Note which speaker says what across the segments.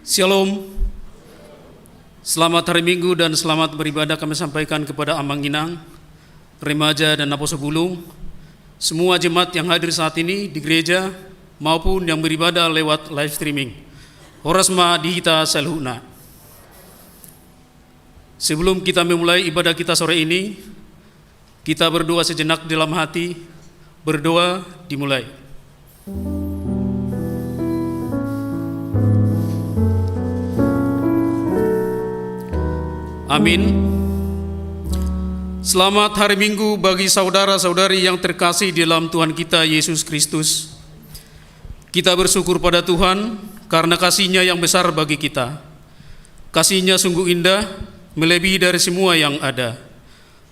Speaker 1: Shalom. Selamat hari Minggu dan selamat beribadah kami sampaikan kepada Amang Inang, remaja dan Apostle Bulung, semua jemaat yang hadir saat ini di gereja maupun yang beribadah lewat live streaming. Horasma dihita salhuna. Sebelum kita memulai ibadah kita sore ini, kita berdoa sejenak dalam hati. Berdoa dimulai. Amin. Selamat hari Minggu bagi saudara-saudari yang terkasih di dalam Tuhan kita Yesus Kristus. Kita bersyukur pada Tuhan karena kasih-Nya yang besar bagi kita. Kasih-Nya sungguh indah, melebihi dari semua yang ada.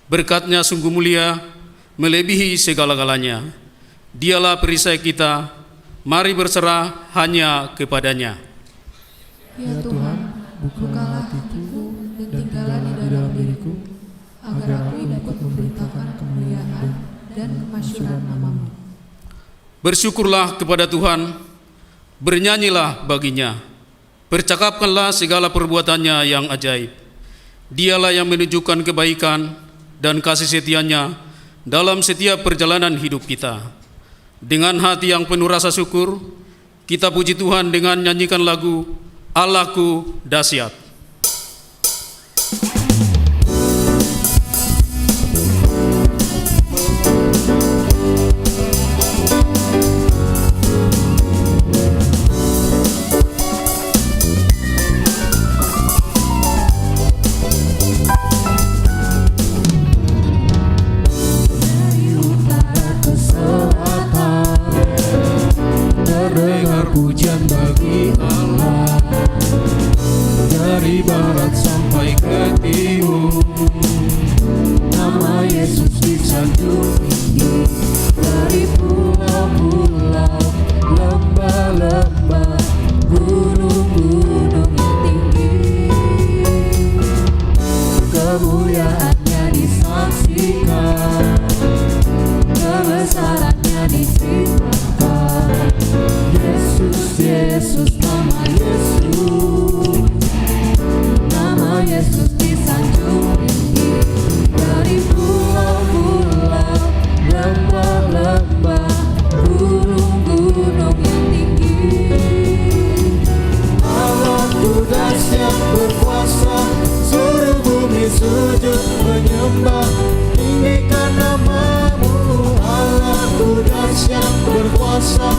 Speaker 1: Berkat-Nya sungguh mulia, melebihi segala-galanya. Dialah perisai kita, mari berserah hanya kepada-Nya.
Speaker 2: Ya Tuhan, bukalah hatiku dan tinggallah di dalam diriku, agar aku dapat memberitakan kemuliaan dan kemasyhuran nama-Mu.
Speaker 1: Bersyukurlah kepada Tuhan, bernyanyilah baginya, percakapkanlah segala perbuatannya yang ajaib. Dialah yang menunjukkan kebaikan dan kasih setia-Nya dalam setiap perjalanan hidup kita. Dengan hati yang penuh rasa syukur, kita puji Tuhan dengan nyanyikan lagu Allahku Dahsyat.
Speaker 3: Pujian bagi Allah, dari barat sampai ke timur. Nama Yesus disanjung tinggi, dari pulau-pulau, lembah-lembah, gunung-gunung yang tinggi. Kemuliaannya disaksikan, kebesarannya diceritakan. Yesus, Yesus, nama Yesus, nama Yesus disanjung tinggi, dari pulau-pulau, lembah-lembah, gunung-gunung yang tinggi. Allahku dahsyat berkuasa, seluruh bumi sujud menyembah, tinggikan nama-Mu. Allahku dahsyat berkuasa,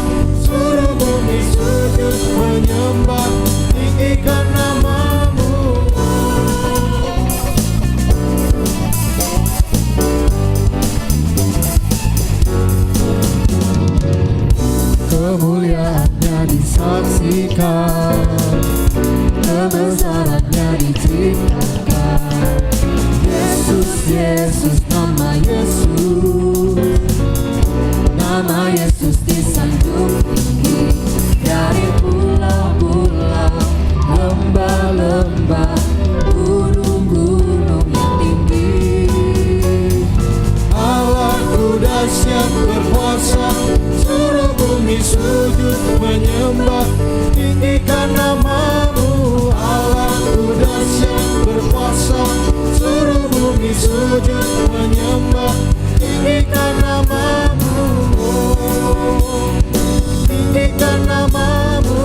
Speaker 3: seluruh bumi sujud menyembah, tinggikan nama-Mu. Kemuliaannya disaksikan, kebesarannya diceritakan. Yesus, Yesus, nama Yesus, nama Yesus disanjung tinggi, dari pulau-pulau, lembah-lembah, gunung-gunung yang tinggi. Allahku dahsyat berkuasa, seluruh bumi sujud menyembah, tinggikan nama-Mu. Allahku dahsyat berkuasa, seluruh bumi sujud menyembah, tinggikan nama-Mu. Tinggikan nama-Mu.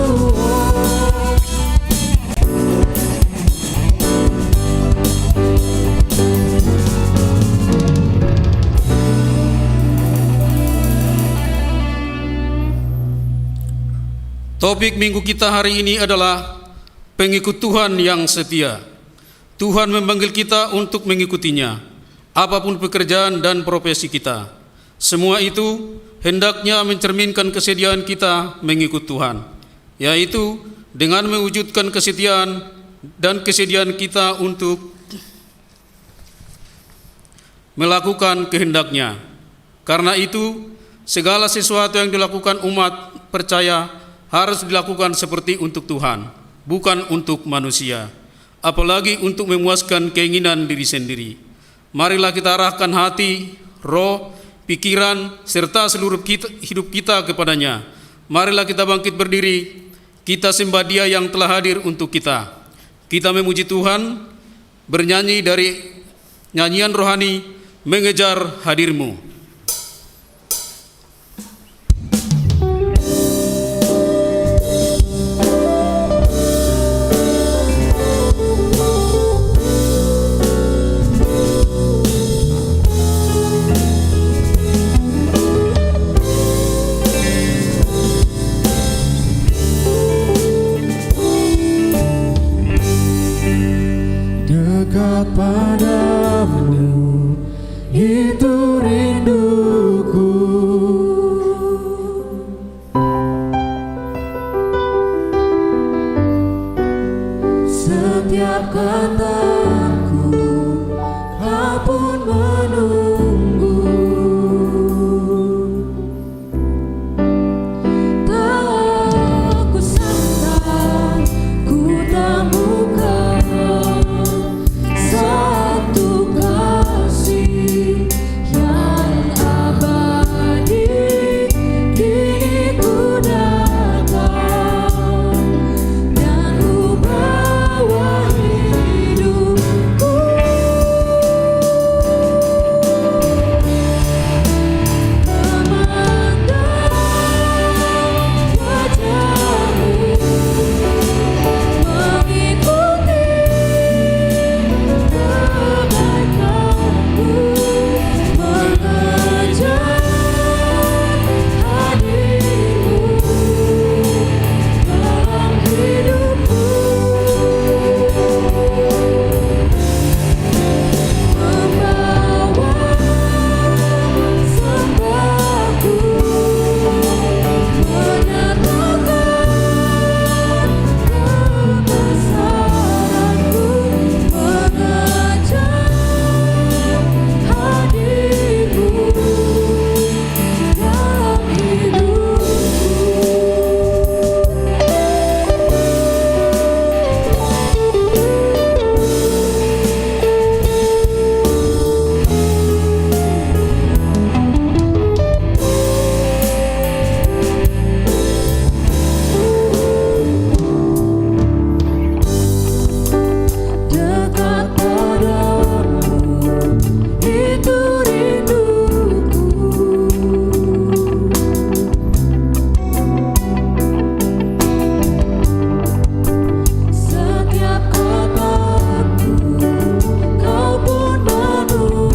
Speaker 1: Topik minggu kita hari ini adalah pengikut Tuhan yang setia. Tuhan memanggil kita untuk mengikutinya, apapun pekerjaan dan profesi kita. Semua itu hendaknya mencerminkan kesetiaan kita mengikut Tuhan, yaitu dengan mewujudkan kesetiaan dan kesediaan kita untuk melakukan kehendak-Nya. Karena itu, segala sesuatu yang dilakukan umat percaya harus dilakukan seperti untuk Tuhan, bukan untuk manusia, apalagi untuk memuaskan keinginan diri sendiri. Marilah kita arahkan hati, roh, pikiran, serta seluruh hidup kita kepada-Nya. Marilah kita bangkit berdiri, Kita sembah Dia yang telah hadir untuk kita. Kita memuji Tuhan, bernyanyi dari nyanyian rohani, mengejar hadir-Mu.
Speaker 3: Dekat padamu, itu rinduku. Setiap kataku, kau pun menunggu. Tak kusangka ku temukan satu kasih yang abadi. Kini ku datang dan ku bawa hidupku. Memandang wajah-Mu, mengikuti kebaikan-Mu, mengejar hadir-Mu dalam hidupku. Membawa sembahku, menyatakan kebesaran-Mu, mengejar hadir-Mu dalam hidupku. Dekat padamu, itu rinduku. Setiap kataku, kau pun menunggu.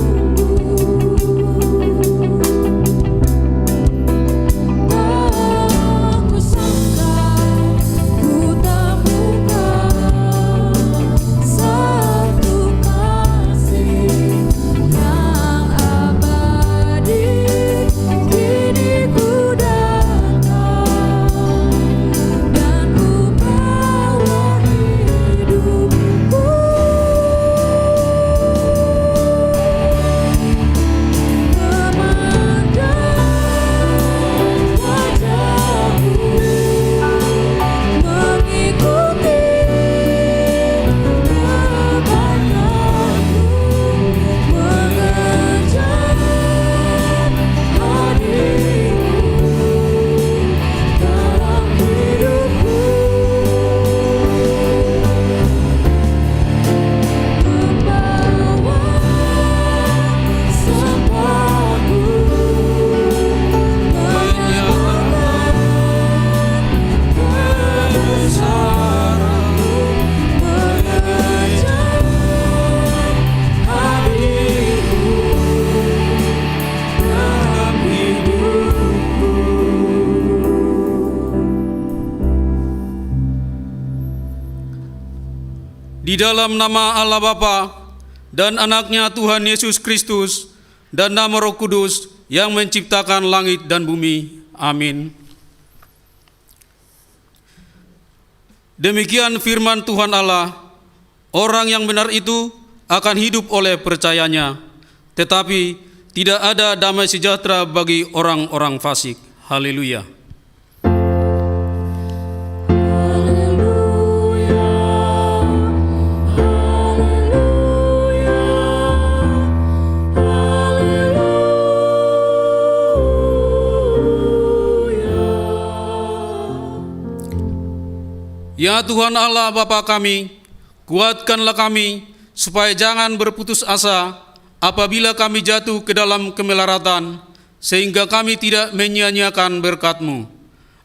Speaker 3: Tak kusangka ku temukan satu kasih yang abadi. Kini ku datang dan ku bawa hidupku. Memandang wajah-Mu, mengikuti kebaikan-Mu, mengejar hadir-Mu dalam hidupku. Membawa sembahku, menyatakan kebesaran-Mu, mengejar hadir-Mu dalam hidupku.
Speaker 1: Di dalam nama Allah Bapa dan Anaknya Tuhan Yesus Kristus dan nama Roh Kudus yang menciptakan langit dan bumi. Amin. Demikian firman Tuhan Allah, orang yang benar itu akan hidup oleh percayanya, tetapi tidak ada damai sejahtera bagi orang-orang fasik. Haleluya. Ya Tuhan Allah Bapa kami, kuatkanlah kami supaya jangan berputus asa apabila kami jatuh ke dalam kemelaratan, sehingga kami tidak menyia-nyiakan berkat-Mu.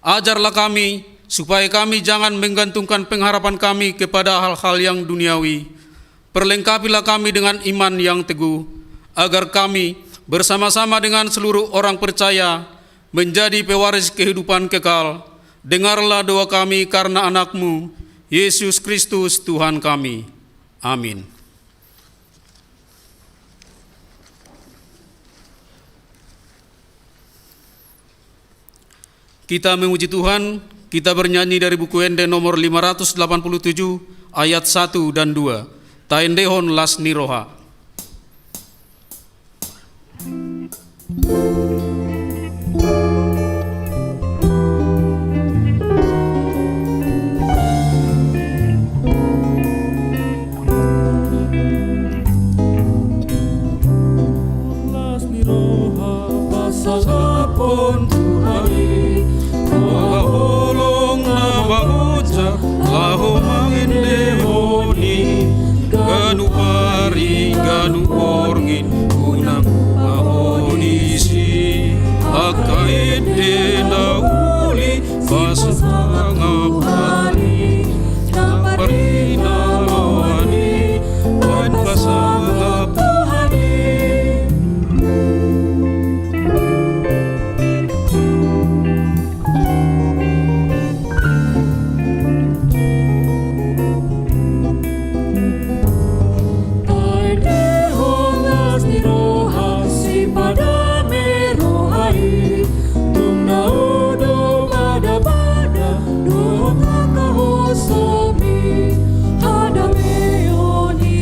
Speaker 1: Ajarlah kami supaya kami jangan menggantungkan pengharapan kami kepada hal-hal yang duniawi. Perlengkapilah kami dengan iman yang teguh, agar kami bersama-sama dengan seluruh orang percaya menjadi pewaris kehidupan kekal. Dengarlah doa kami karena anak-Mu, Yesus Kristus Tuhan kami. Amin. Kita memuji Tuhan, kita bernyanyi dari buku Ende nomor 587 ayat 1 dan 2. Taendehon las niroha.
Speaker 3: Las niroha pasagapon Tuhani, maholong na bautsa laho mangindehoni, ganu pari ganu orngin unang mahonisi, akaende na uli pasangapani, naparina loani wan pasangapani.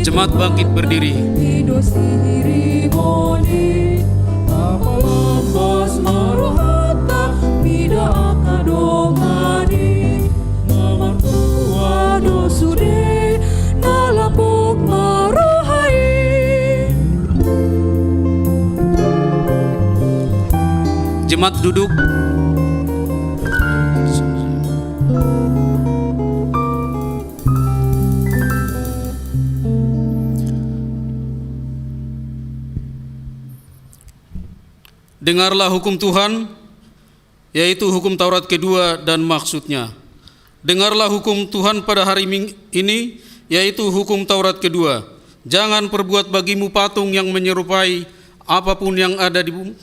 Speaker 1: Jemaat bangkit berdiri. Jemaat duduk. Dengarlah hukum Tuhan, yaitu hukum Taurat kedua dan maksudnya. Dengarlah hukum Tuhan pada hari ini, yaitu hukum Taurat kedua. Jangan perbuat bagimu patung yang menyerupai apapun yang ada di bumi,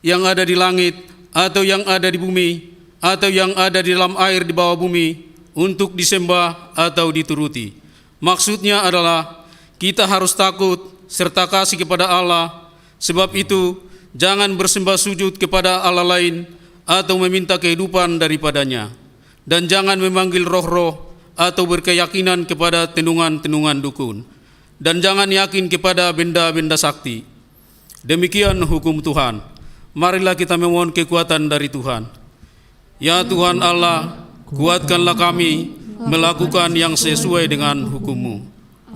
Speaker 1: yang ada di langit, atau yang ada di bumi, atau yang ada di dalam air di bawah bumi, untuk disembah atau dituruti. Maksudnya adalah kita harus takut serta kasih kepada Allah. Sebab itu, jangan bersembah sujud kepada Allah lain atau meminta kehidupan daripadanya. Dan jangan memanggil roh-roh atau berkeyakinan kepada tenungan-tenungan dukun. Dan jangan yakin kepada benda-benda sakti. Demikian hukum Tuhan. Marilah kita memohon kekuatan dari Tuhan. Ya Tuhan Allah, kuatkanlah kami melakukan yang sesuai dengan hukum-Mu.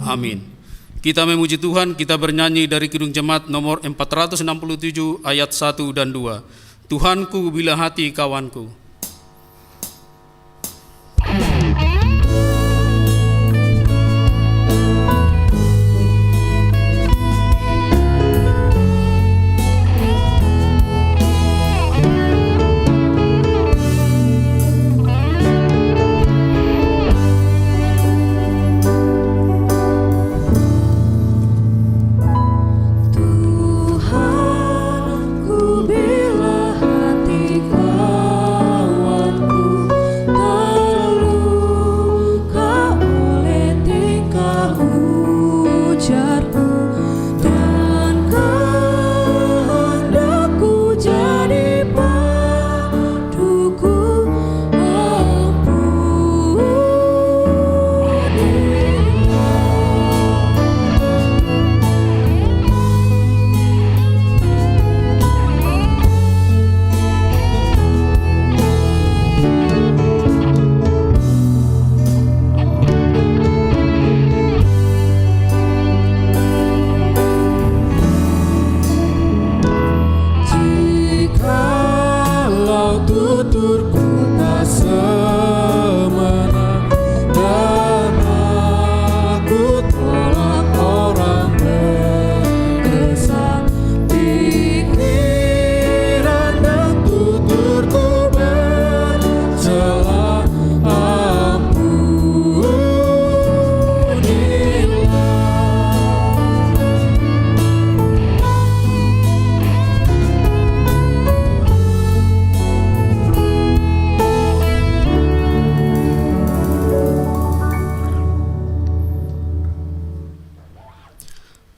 Speaker 1: Amin. Kita memuji Tuhan, kita bernyanyi dari Kidung Jemaat nomor 467 ayat 1 dan 2. Tuhanku bila hati kawanku.
Speaker 2: Tuhan, ku bila hati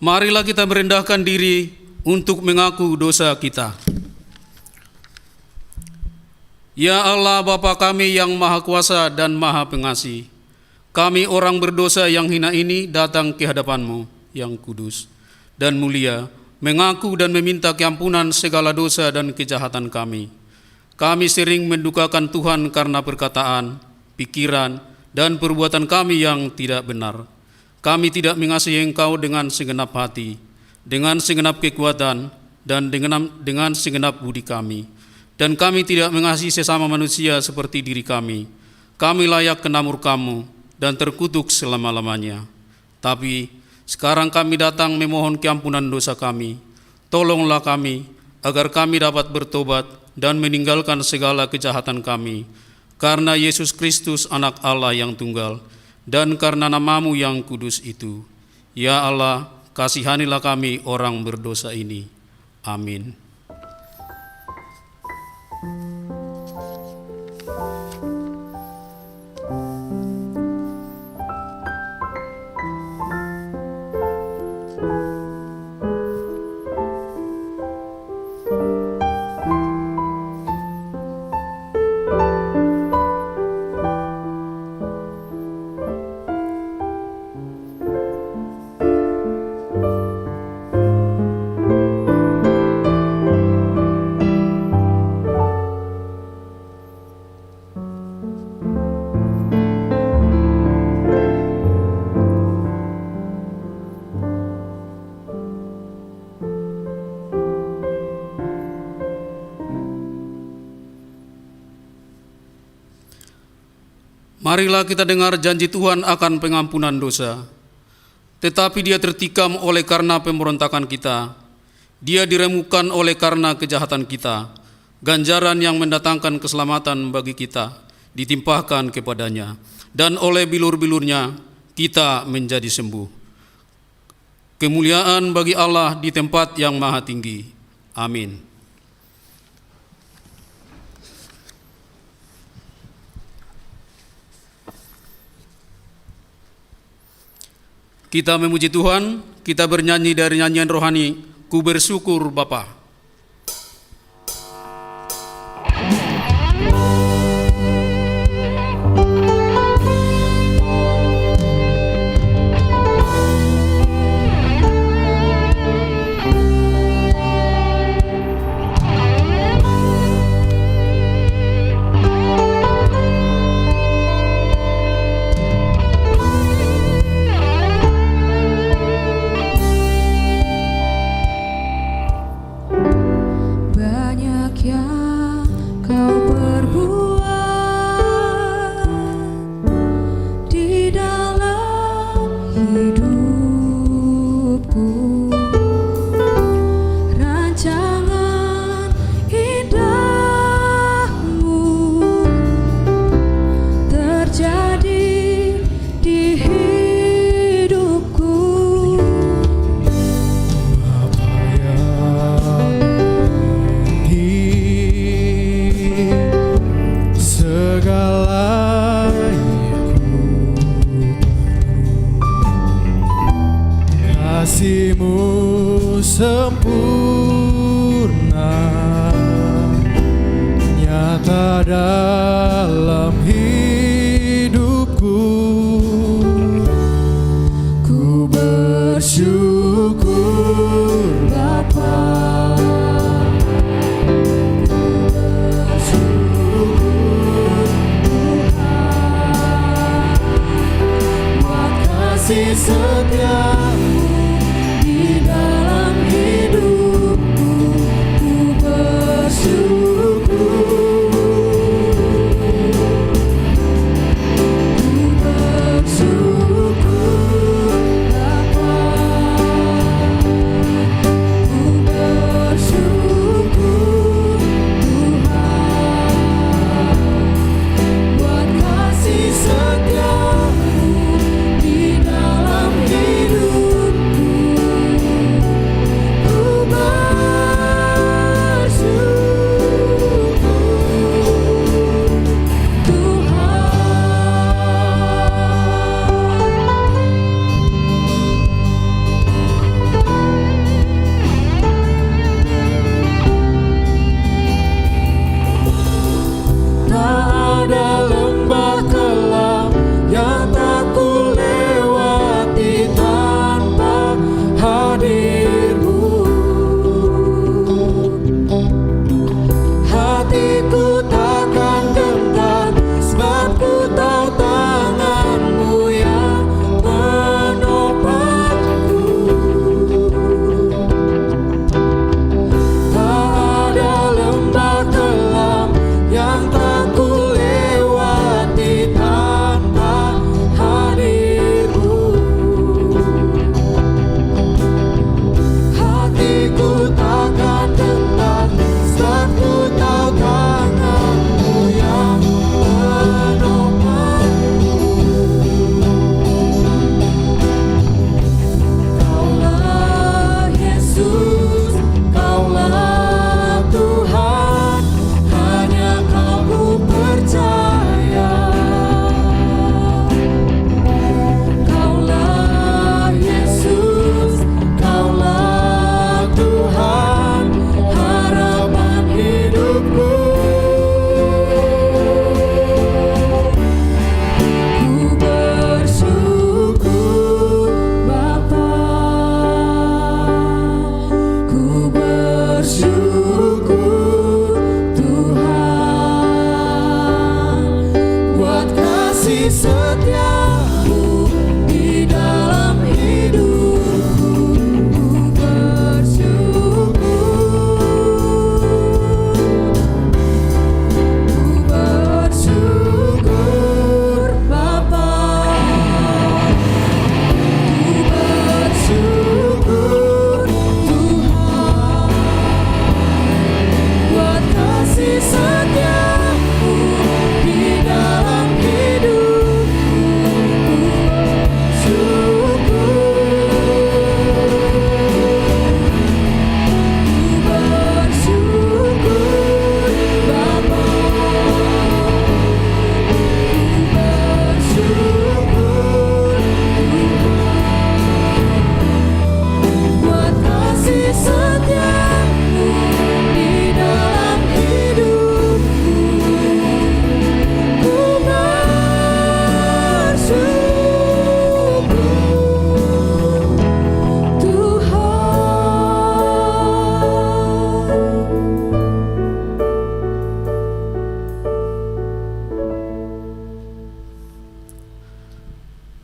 Speaker 1: Marilah kita merendahkan diri untuk mengaku dosa kita. Ya Allah Bapa kami yang Maha Kuasa dan Maha Pengasih, kami orang berdosa yang hina ini datang ke hadapan-Mu yang kudus dan mulia, mengaku dan meminta keampunan segala dosa dan kejahatan kami. Kami sering mendukakan Tuhan karena perkataan, pikiran, dan perbuatan kami yang tidak benar. Kami tidak mengasihi Engkau dengan segenap hati, dengan segenap kekuatan, dan dengan segenap budi kami. Dan kami tidak mengasihi sesama manusia seperti diri kami. Kami layak kena murka-Mu dan terkutuk selama-lamanya. Tapi sekarang kami datang memohon keampunan dosa kami. Tolonglah kami agar kami dapat bertobat dan meninggalkan segala kejahatan kami. Karena Yesus Kristus anak Allah yang tunggal dan karena nama-Mu yang kudus itu. Ya Allah, kasihanilah kami orang berdosa ini. Amin. Marilah kita dengar janji Tuhan akan pengampunan dosa. Tetapi Dia tertikam oleh karena pemberontakan kita. Dia diremukkan oleh karena kejahatan kita. Ganjaran yang mendatangkan keselamatan bagi kita ditimpahkan kepadanya. Dan oleh bilur-bilurnya kita menjadi sembuh. Kemuliaan bagi Allah di tempat yang maha tinggi. Amin. Kita memuji Tuhan, kita bernyanyi dari nyanyian rohani, Ku Bersyukur Bapa.
Speaker 4: Kasih-Mu sempurna nyata dalam hidupku. Ku bersyukur Bapa, ku bersyukur Tuhan, buat kasih setia-Mu di dalam hidupku. Ku bersyukur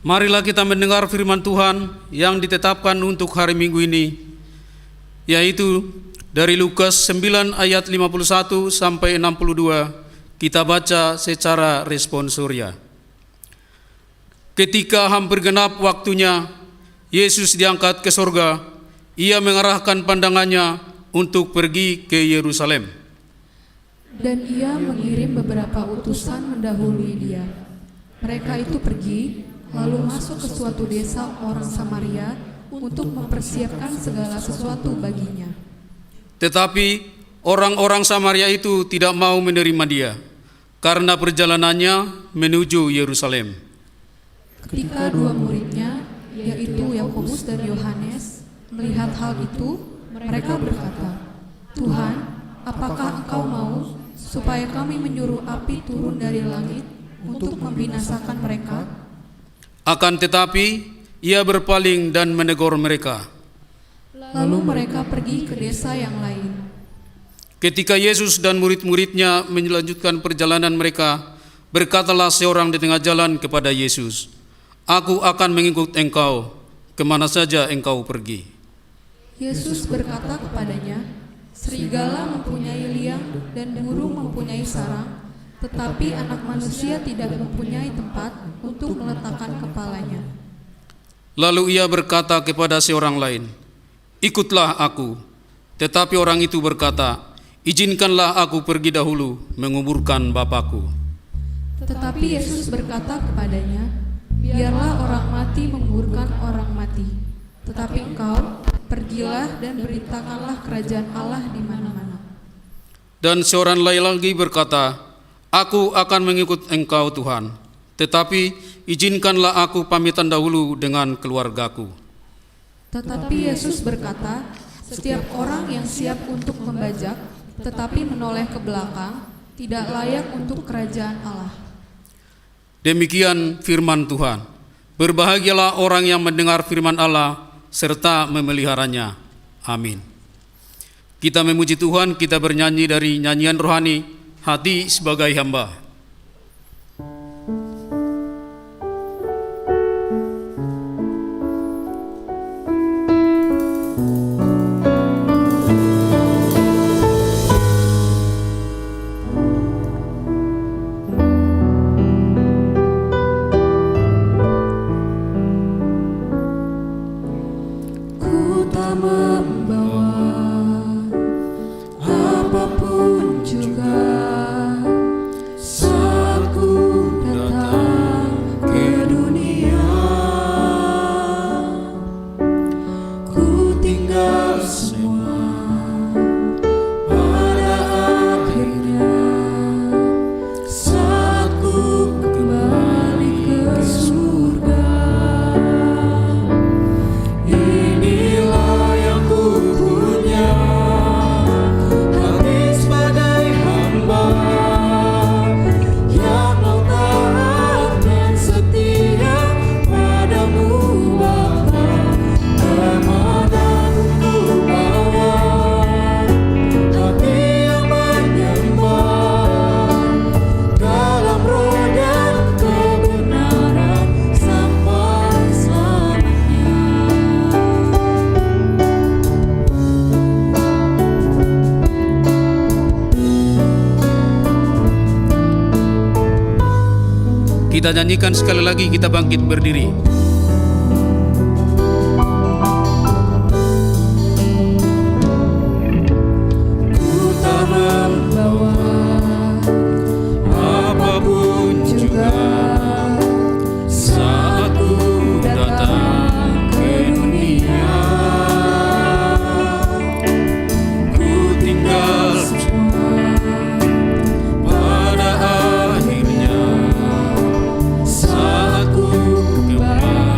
Speaker 1: Marilah kita mendengar firman Tuhan yang ditetapkan untuk hari Minggu ini, yaitu dari Lukas 9 ayat 51 sampai 62. Kita baca secara responsoria. Ketika hampir genap waktunya, Yesus diangkat ke sorga. Ia mengarahkan pandangannya untuk pergi ke Yerusalem.
Speaker 2: Dan ia mengirim beberapa utusan mendahului dia. Mereka itu pergi, lalu masuk ke suatu desa orang Samaria untuk mempersiapkan segala sesuatu baginya.
Speaker 1: Tetapi orang-orang Samaria itu tidak mau menerima dia, karena perjalanannya menuju Yerusalem.
Speaker 2: Ketika dua muridnya, yaitu Yakobus dan Yohanes, melihat hal itu, mereka berkata, "Tuhan, apakah Engkau mau supaya kami menyuruh api turun dari langit untuk membinasakan mereka?"
Speaker 1: Akan tetapi ia berpaling dan menegur mereka.
Speaker 2: Lalu mereka pergi ke desa yang lain.
Speaker 1: Ketika Yesus dan murid-muridnya melanjutkan perjalanan mereka, berkatalah seorang di tengah jalan kepada Yesus, "Aku akan mengikut Engkau, kemana saja Engkau pergi."
Speaker 2: Yesus berkata kepadanya, "Serigala mempunyai liang dan burung mempunyai sarang, tetapi Anak Manusia tidak mempunyai tempat untuk meletakkan kepalanya."
Speaker 1: Lalu ia berkata kepada seorang lain, "Ikutlah aku." Tetapi orang itu berkata, "Izinkanlah aku pergi dahulu menguburkan Bapakku."
Speaker 2: Tetapi Yesus berkata kepadanya, "Biarlah orang mati menguburkan orang mati, tetapi engkau pergilah dan beritakanlah kerajaan Allah di mana-mana."
Speaker 1: Dan seorang lain lagi berkata, "Aku akan mengikut Engkau Tuhan, tetapi izinkanlah aku pamitan dahulu dengan keluargaku."
Speaker 2: Tetapi Yesus berkata, "Setiap orang yang siap untuk membajak, tetapi menoleh ke belakang, tidak layak untuk kerajaan Allah."
Speaker 1: Demikian firman Tuhan. Berbahagialah orang yang mendengar firman Allah serta memeliharanya. Amin. Kita memuji Tuhan, kita bernyanyi dari nyanyian rohani, Hati Sebagai Hamba. Kita nyanyikan sekali lagi, kita bangkit berdiri.
Speaker 3: Ku tak membawa apapun juga saat ku datang ke dunia. Ku tinggal semua pada akhirnya saat ku kembali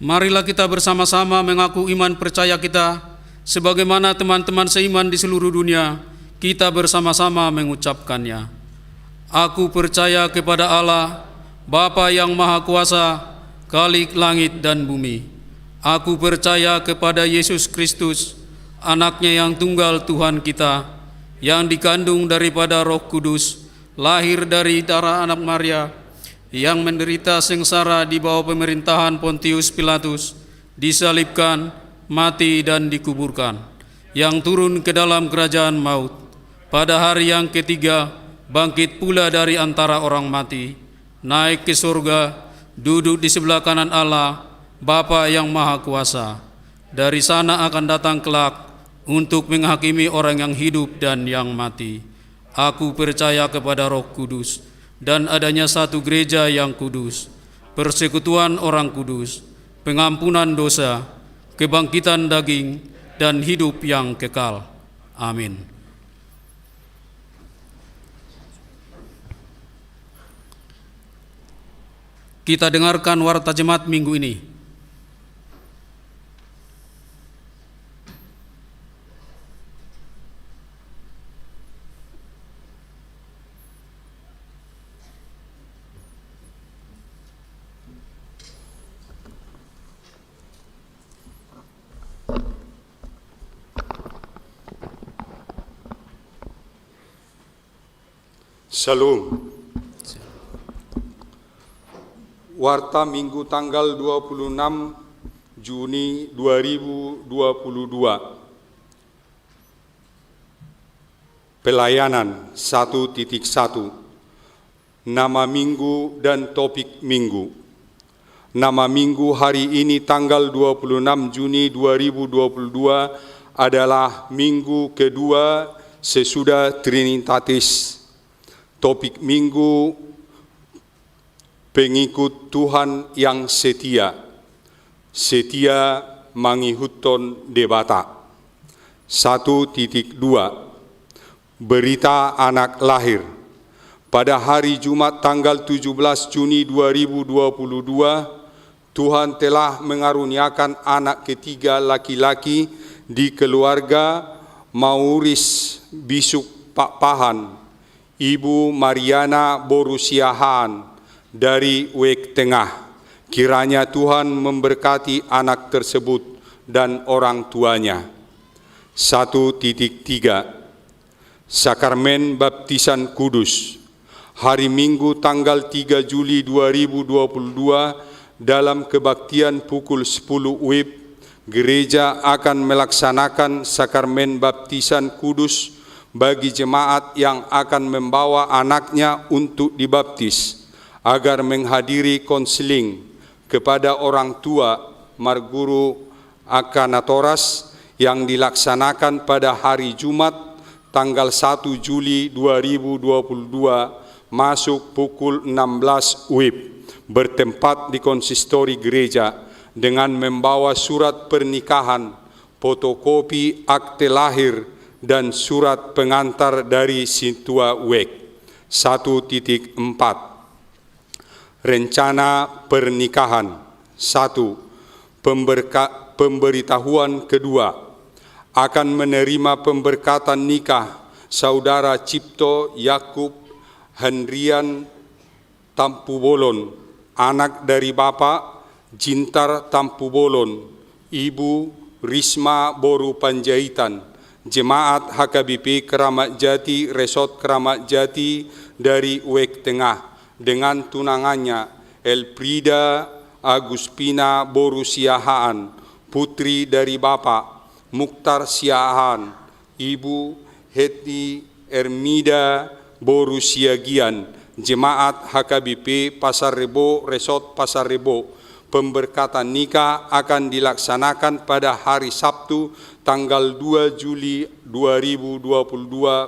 Speaker 1: Marilah kita bersama-sama mengaku iman percaya kita, sebagaimana teman-teman seiman di seluruh dunia, kita bersama-sama mengucapkannya. Aku percaya kepada Allah, Bapa yang Maha Kuasa, Khalik langit dan bumi. Aku percaya kepada Yesus Kristus, Anaknya yang tunggal Tuhan kita, yang dikandung daripada Roh Kudus, lahir dari darah anak Maria, yang menderita sengsara di bawah pemerintahan Pontius Pilatus, disalibkan, mati dan dikuburkan, yang turun ke dalam kerajaan maut, pada hari yang ketiga bangkit pula dari antara orang mati, naik ke surga, duduk di sebelah kanan Allah, Bapa yang Maha Kuasa. Dari sana akan datang kelak untuk menghakimi orang yang hidup dan yang mati. Aku percaya kepada Roh Kudus dan adanya satu gereja yang kudus, persekutuan orang kudus, pengampunan dosa, kebangkitan daging, dan hidup yang kekal. Amin. Kita dengarkan warta jemaat minggu ini.
Speaker 5: Shalom. Warta Minggu tanggal 26 Juni 2022. Pelayanan 1.1. Nama minggu dan topik minggu. Nama minggu hari ini tanggal 26 Juni 2022 adalah minggu kedua sesudah Trinitatis. Topik minggu, pengikut Tuhan yang setia, setia mangihutton debata. 1.2. Berita anak lahir. Pada hari Jumat tanggal 17 Juni 2022, Tuhan telah mengaruniakan anak ketiga laki-laki di keluarga Mauris Bisuk Pak Pahan, Ibu Mariana Borusiahan dari Wek Tengah. Kiranya Tuhan memberkati anak tersebut dan orang tuanya. 1.3. Sakramen Baptisan Kudus. Hari Minggu tanggal 3 Juli 2022 dalam kebaktian pukul 10 WIB, gereja akan melaksanakan sakramen baptisan kudus bagi jemaat yang akan membawa anaknya untuk dibaptis, agar menghadiri konseling kepada orang tua Marguru Akanatoras yang dilaksanakan pada hari Jumat tanggal 1 Juli 2022 masuk pukul 16 WIB, bertempat di konsistori gereja dengan membawa surat pernikahan, fotokopi akte lahir, dan surat pengantar dari Sintua Wek. 1.4. Rencana pernikahan. 1. Pemberitahuan kedua. Akan menerima pemberkatan nikah Saudara Cipto Yakub Hendrian Tampubolon, anak dari Bapak Jintar Tampubolon, Ibu Risma Boru Panjaitan, Jemaat HKBP Keramat Jati, Resort Keramat Jati dari Wek Tengah, dengan tunangannya Elprida Aguspina Boru Siahaan, putri dari Bapak Mukhtar Siahaan, Ibu Heti Ermida Boru Siagian, Jemaat HKBP Pasar Rebo, Resort Pasar Rebo. Pemberkatan nikah akan dilaksanakan pada hari Sabtu tanggal 2 Juli 2022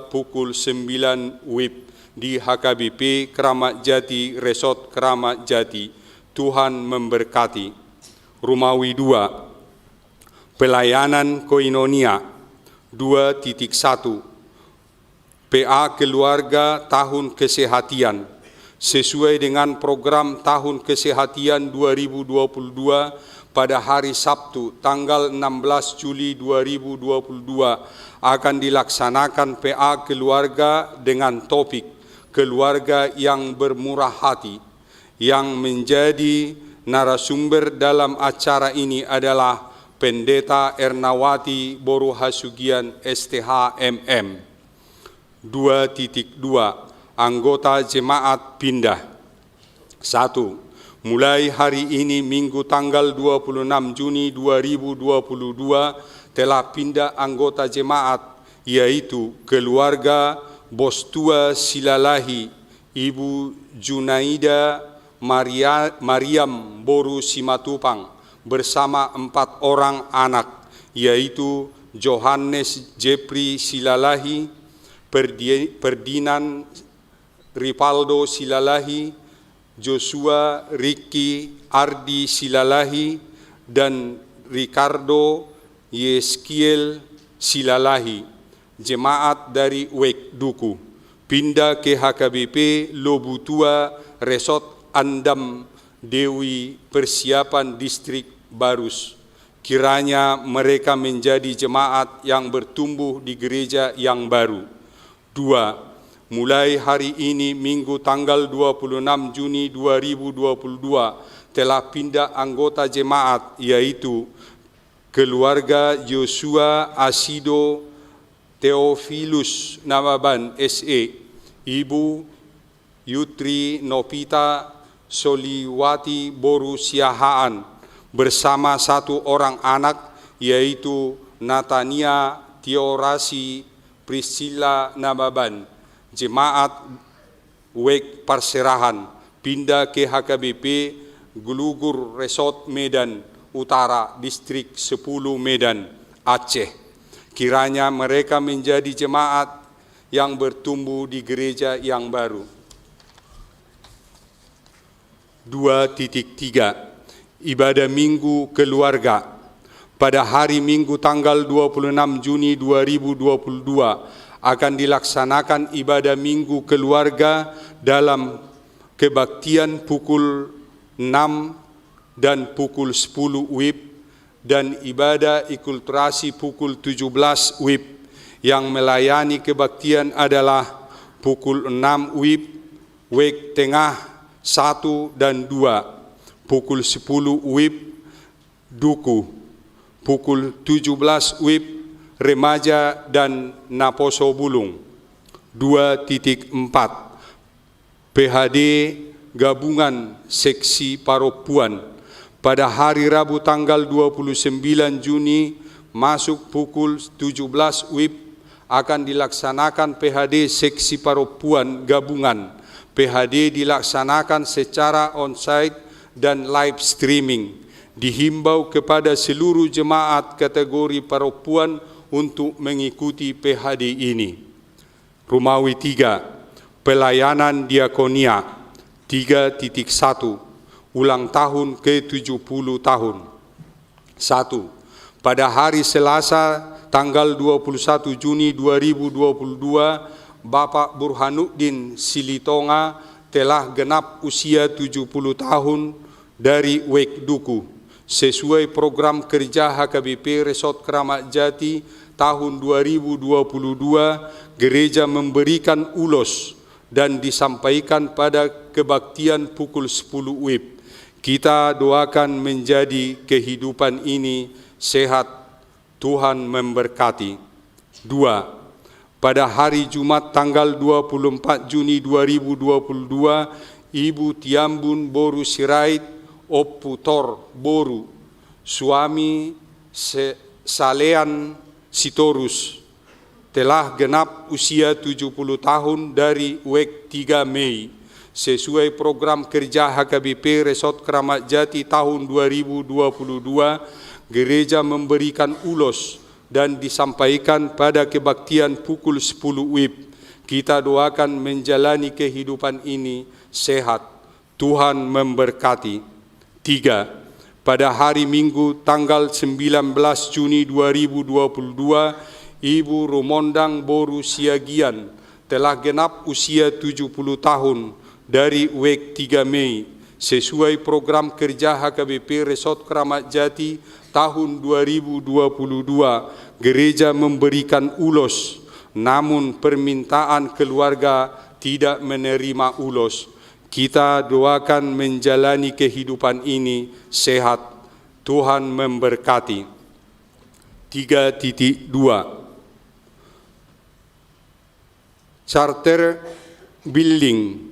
Speaker 5: pukul 9 WIB di HKBP Keramat Jati, Resort Keramat Jati. Tuhan memberkati. Romawi 2. Pelayanan Koinonia. 2.1. PA Keluarga Tahun Kesehatan. Sesuai dengan program Tahun Kesehatan 2022 pada hari Sabtu tanggal 16 Juli 2022 akan dilaksanakan PA keluarga dengan topik keluarga yang bermurah hati. Yang menjadi narasumber dalam acara ini adalah Pendeta Ernawati Boru Hasugian STH MM. 2.2 Anggota jemaat pindah. 1. Mulai hari ini Minggu tanggal 26 Juni 2022 telah pindah anggota jemaat, yaitu keluarga Bos Tua Silalahi, Ibu Junaida Mariam Boru Simatupang bersama 4 orang anak, yaitu Johannes Jepri Silalahi, Perdinan Ripaldo Silalahi, Joshua Ricky Ardi Silalahi, dan Ricardo Yeskiel Silalahi, jemaat dari Wek Duku, pindah ke HKBP Lobutua Resort Andam Dewi Persiapan Distrik Barus. Kiranya mereka menjadi jemaat yang bertumbuh di gereja yang baru. 2. Mulai hari ini Minggu tanggal 26 Juni 2022 telah pindah anggota jemaat, yaitu keluarga Joshua Asido Theophilus Namaban SE, Ibu Yutri Nopita Soliwati Boru Siahaan bersama 1 orang anak, yaitu Natania Tiorasi Priscilla Namaban, jemaat Wek Perserahan, pindah ke HKBP Gulugur Resort Medan Utara, Distrik 10 Medan, Aceh. Kiranya mereka menjadi jemaat yang bertumbuh di gereja yang baru. 2.3 Ibadah Minggu Keluarga. Pada hari Minggu tanggal 26 Juni 2022 akan dilaksanakan ibadah Minggu Keluarga dalam kebaktian pukul 6 dan pukul 10 WIB dan ibadah ikulturasi pukul 17 WIB. Yang melayani kebaktian adalah pukul 6 WIB, Wek Tengah 1 dan 2, pukul 10 WIB Duku, pukul 17 WIB Remaja dan Naposo Bulung. 2.4 PHD Gabungan Seksi Paropuan. Pada hari Rabu tanggal 29 Juni masuk pukul 17 WIB akan dilaksanakan PHD Seksi Paropuan Gabungan. PHD dilaksanakan secara onsite dan live streaming. Dihimbau kepada seluruh jemaat kategori paropuan untuk mengikuti PHD ini. Romawi 3, Pelayanan Diakonia. 3.1 Ulang tahun ke-70 tahun. 1. Pada hari Selasa tanggal 21 Juni 2022, Bapak Burhanuddin Silitonga telah genap usia 70 tahun dari Wek Duku. Sesuai program kerja HKBP Resort Keramat Jati tahun 2022, gereja memberikan ulos dan disampaikan pada kebaktian pukul 10 WIB. Kita doakan menjadi kehidupan ini sehat, Tuhan memberkati. 2. Pada hari Jumat tanggal 24 Juni 2022, Ibu Tiambun Boru Sirait Oputor Boru, suami Salean Sitorus, telah genap usia 70 tahun dari Wek 3 Mei. Sesuai program kerja HKBP Resort Keramat Jati tahun 2022, gereja memberikan ulos dan disampaikan pada kebaktian pukul 10 WIB. Kita doakan menjalani kehidupan ini sehat, Tuhan memberkati. 3. Pada hari Minggu tanggal 19 Juni 2022, Ibu Rumondang Boru Siagian telah genap usia 70 tahun dari Wek 3 Mei. sesuai program kerja HKBP Resort Keramat Jati tahun 2022, gereja memberikan ulos, namun permintaan keluarga tidak menerima ulos. Kita doakan menjalani kehidupan ini sehat. Tuhan memberkati. 3.2 Charter Building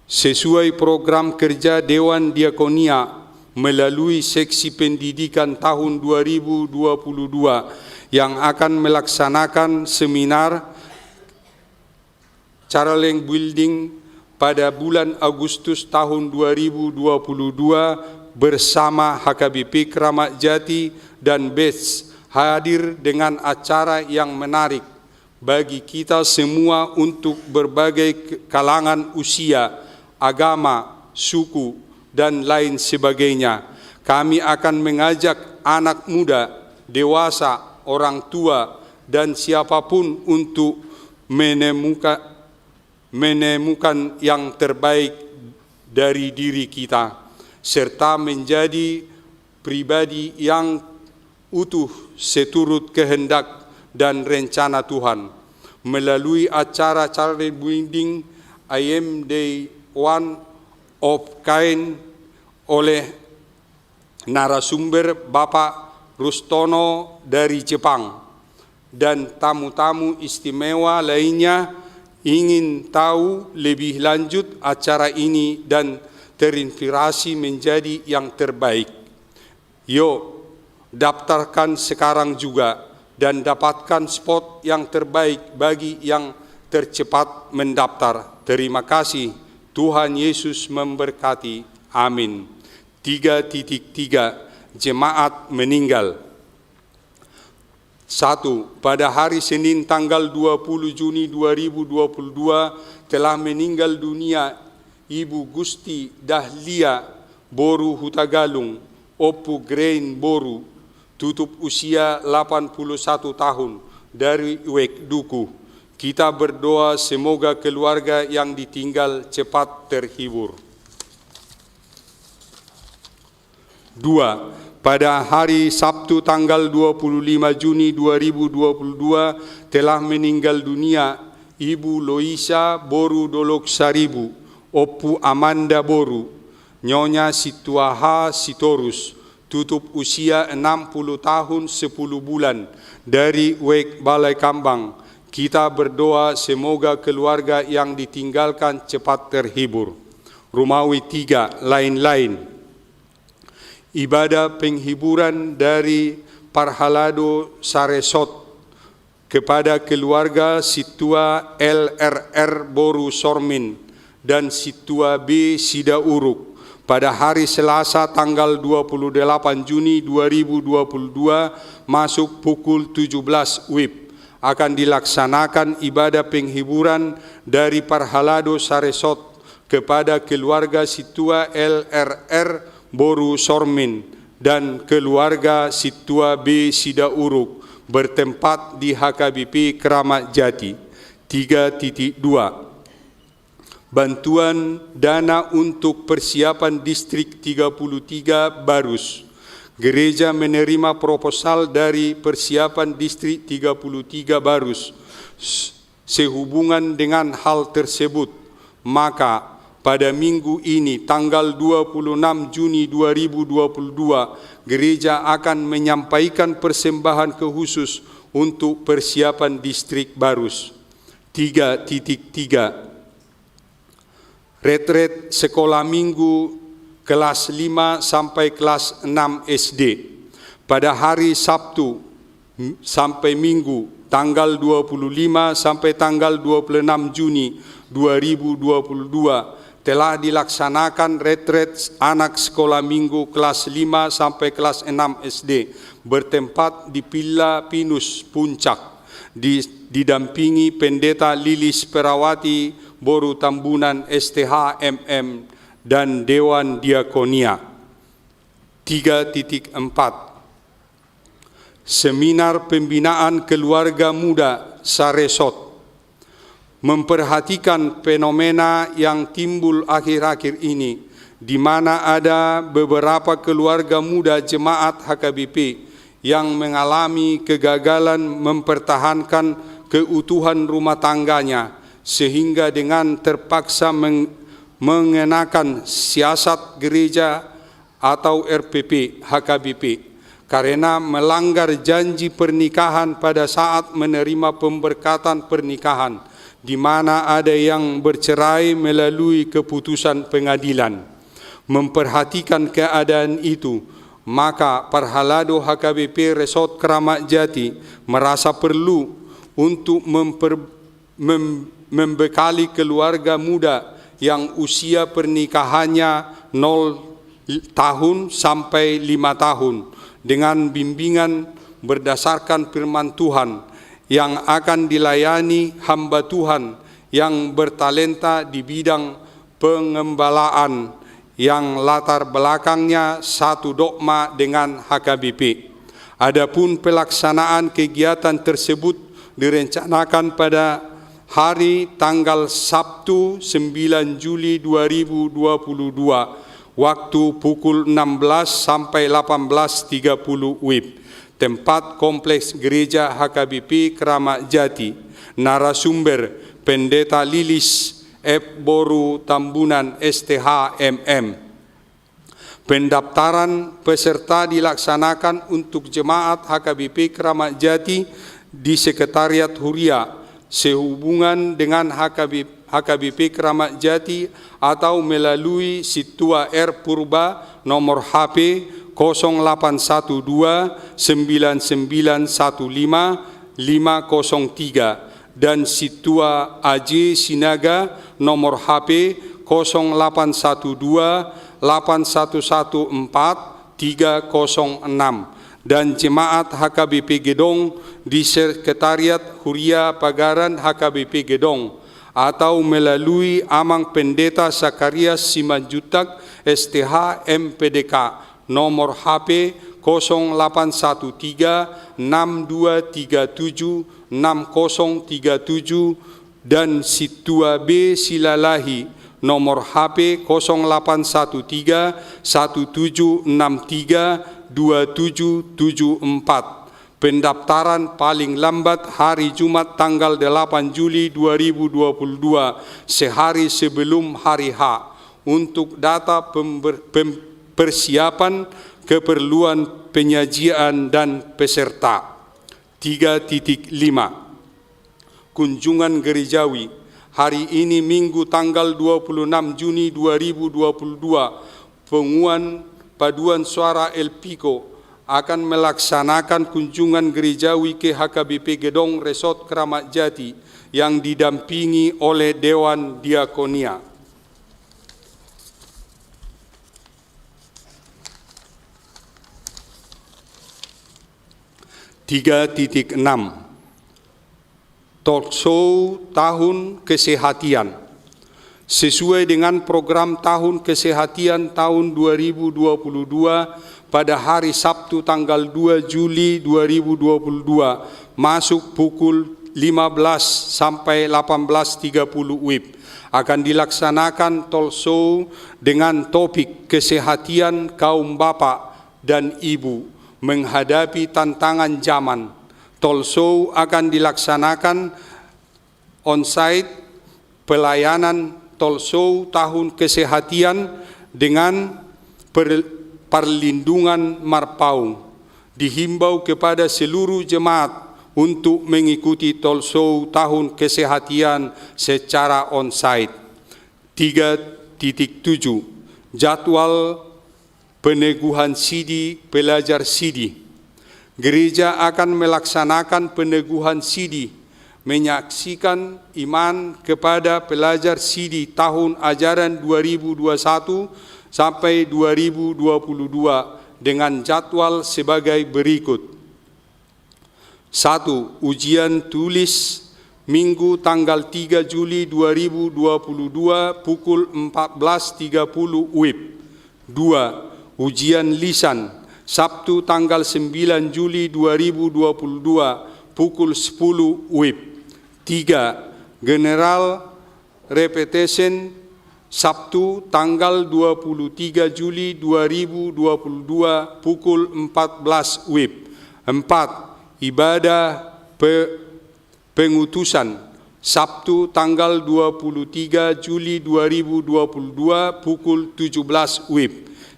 Speaker 5: sesuai program kerja Dewan Diakonia melalui seksi pendidikan tahun 2022 yang akan melaksanakan seminar Charter Building pada bulan Agustus tahun 2022 bersama HKBP Keramat Jati dan BES hadir dengan acara yang menarik bagi kita semua untuk berbagai kalangan usia, agama, suku, dan lain sebagainya. Kami akan mengajak anak muda, dewasa, orang tua, dan siapapun untuk menemukan yang terbaik dari diri kita, serta menjadi pribadi yang utuh seturut kehendak dan rencana Tuhan. Melalui acara Charter Building IM Day One of Kind oleh narasumber Bapak Rustono dari Jepang dan tamu-tamu istimewa lainnya, ingin tahu lebih lanjut acara ini dan terinspirasi menjadi yang terbaik. Yuk, daftarkan sekarang juga dan dapatkan spot yang terbaik bagi yang tercepat mendaftar. Terima kasih. Tuhan Yesus memberkati. Amin. 3.3 Jemaat meninggal. 1. Pada hari Senin tanggal 20 Juni 2022 telah meninggal dunia Ibu Gusti Dahlia Boru Hutagalung, Opu Grain Boru, tutup usia 81 tahun dari Wek Duku. Kita berdoa semoga keluarga yang ditinggal cepat terhibur. 2. Pada hari Sabtu tanggal 25 Juni 2022 telah meninggal dunia Ibu Loisa Boru Dolok Saribu, Opu Amanda Boru, Nyonya Situaha Sitorus, tutup usia 60 tahun 10 bulan dari Wek Balai Kambang. Kita berdoa semoga keluarga yang ditinggalkan cepat terhibur. Romawi 3, lain-lain. Ibadah penghiburan dari Parhalado Saresot kepada keluarga Situa LRR Boru Sormin dan Situa B Sida Uruk pada hari Selasa tanggal 28 Juni 2022 masuk pukul 17 WIB akan dilaksanakan ibadah penghiburan dari Parhalado Saresot kepada keluarga Situa LRR Boru Sormin dan keluarga Situa B Sida Uruk bertempat di HKBP Keramat Jati. 3.2 Bantuan dana untuk persiapan distrik 33 Barus. Gereja menerima proposal dari persiapan distrik 33 Barus. Sehubungan dengan hal tersebut, maka pada minggu ini tanggal 26 Juni 2022 gereja akan menyampaikan persembahan khusus untuk persiapan distrik Barus. 3.3 Retret sekolah minggu kelas 5 sampai kelas 6 SD pada hari Sabtu sampai Minggu tanggal 25 sampai tanggal 26 Juni 2022 telah dilaksanakan retret anak sekolah minggu kelas 5 sampai kelas 6 SD bertempat di Villa Pinus Puncak didampingi Pendeta Lilis Perawati Boru Tambunan STH MM dan Dewan Diakonia. 3.4 Seminar Pembinaan Keluarga Muda Saresot memperhatikan fenomena yang timbul akhir-akhir ini di mana ada beberapa keluarga muda jemaat HKBP yang mengalami kegagalan mempertahankan keutuhan rumah tangganya, sehingga dengan terpaksa mengenakan siasat gereja atau RPP HKBP karena melanggar janji pernikahan pada saat menerima pemberkatan pernikahan, di mana ada yang bercerai melalui keputusan pengadilan. Memperhatikan keadaan itu, maka Parhalado HKBP Resort Keramat Jati merasa perlu untuk membekali keluarga muda yang usia pernikahannya 0 tahun sampai 5 tahun dengan bimbingan berdasarkan firman Tuhan yang akan dilayani hamba Tuhan yang bertalenta di bidang pengembalaan yang latar belakangnya satu dogma dengan HKBP. Adapun pelaksanaan kegiatan tersebut direncanakan pada hari tanggal Sabtu 9 Juli 2022 waktu pukul 16 sampai 18.30 WIB, tempat kompleks gereja HKBP Keramat Jati. Narasumber Pendeta Lilis F. Boru Tambunan STH MM. Pendaftaran peserta dilaksanakan untuk jemaat HKBP Keramat Jati di Sekretariat Huria sehubungan dengan HKBP Keramat Jati atau melalui Situa R Purba nomor HP 0812 9915 503 dan Situa AJ Sinaga nomor HP 0812 8114 306 dan Jemaat HKBP Gedong di Sekretariat Huria Pagaran HKBP Gedong atau melalui Amang Pendeta Sakarias Simanjutak STH MPDK nomor HP 0813 6237 6037 dan Situa B Silalahi nomor HP 0813 1763 2774. Pendaftaran paling lambat hari Jumat tanggal 8 Juli 2022 sehari sebelum hari H untuk data persiapan keperluan penyajian dan peserta. 3.5 Kunjungan gerejawi. Hari ini Minggu tanggal 26 Juni 2022, Penguan Paduan Suara El Pico akan melaksanakan kunjungan gerejawi ke HKBP Gedong Resort Keramat Jati yang didampingi oleh Dewan Diakonia. (3.6) Talkshow Tahun Kesehatan. Sesuai dengan program Tahun Kesehatan tahun 2022 pada hari Sabtu tanggal 2 Juli 2022 masuk pukul 15 sampai 18.30 WIB akan dilaksanakan talkshow dengan topik kesehatan kaum bapak dan ibu menghadapi tantangan zaman. Talkshow akan dilaksanakan on-site pelayanan talkshow tahun kesehatan dengan perlindungan Marpaung. Dihimbau kepada seluruh jemaat untuk mengikuti talkshow tahun kesehatan secara on-site. 3.7 Jadwal peneguhan sidi pelajar sidi. Gereja akan melaksanakan peneguhan sidi, menyaksikan iman kepada pelajar sidi tahun ajaran 2021 sampai 2022 dengan jadwal sebagai berikut. 1. Ujian tulis Minggu tanggal 3 Juli 2022 pukul 14.30 WIB. 2. Ujian lisan Sabtu tanggal 9 Juli 2022 pukul 10 WIB. 3. General Repetition Sabtu tanggal 23 Juli 2022 pukul 14 WIB. 4. Ibadah pengutusan Sabtu tanggal 23 Juli 2022 pukul 17 WIB.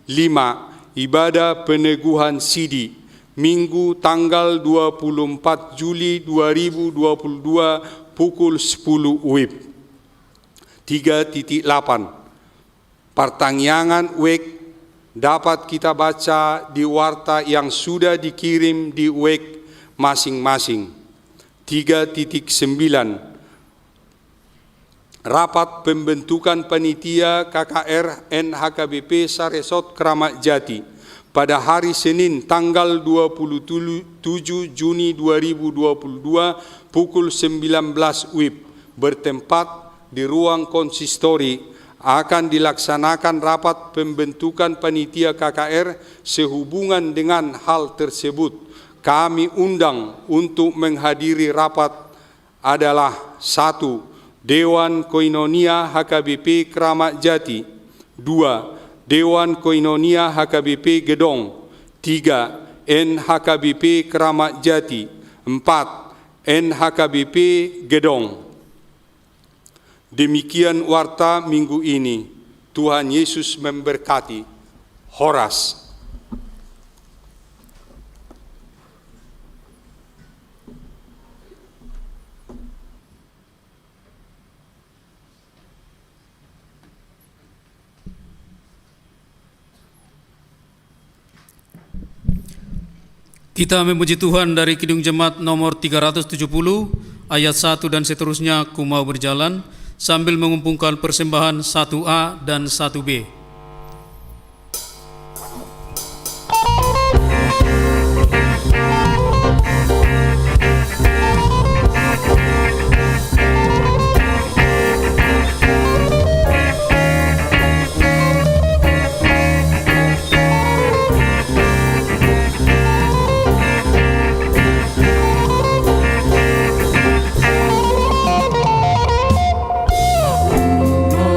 Speaker 5: 5. Ibadah peneguhan sidi Minggu tanggal 24 Juli 2022 pukul 10 WIB. 3.8. Pertanyaan WEK dapat kita baca di warta yang sudah dikirim di WEK masing-masing. 3.9. Rapat pembentukan panitia KKR NHKBP Saresot Kramat Jati pada hari Senin tanggal 27 Juni 2022 pukul 19 WIB bertempat di ruang konsistori. Akan dilaksanakan rapat pembentukan panitia KKR sehubungan dengan hal tersebut. Kami undang untuk menghadiri rapat adalah 1. Dewan Koinonia HKBP Kramat Jati. 2. Dewan Koinonia HKBP Gedong. 3. NHKBP Kramat Jati. 4. NHKBP Gedong. Demikian warta minggu ini. Tuhan Yesus memberkati. Horas.
Speaker 1: Kita memuji Tuhan dari Kidung Jemaat nomor 370, ayat 1 dan seterusnya. Ku mau berjalan sambil mengumpulkan persembahan 1A dan 1B.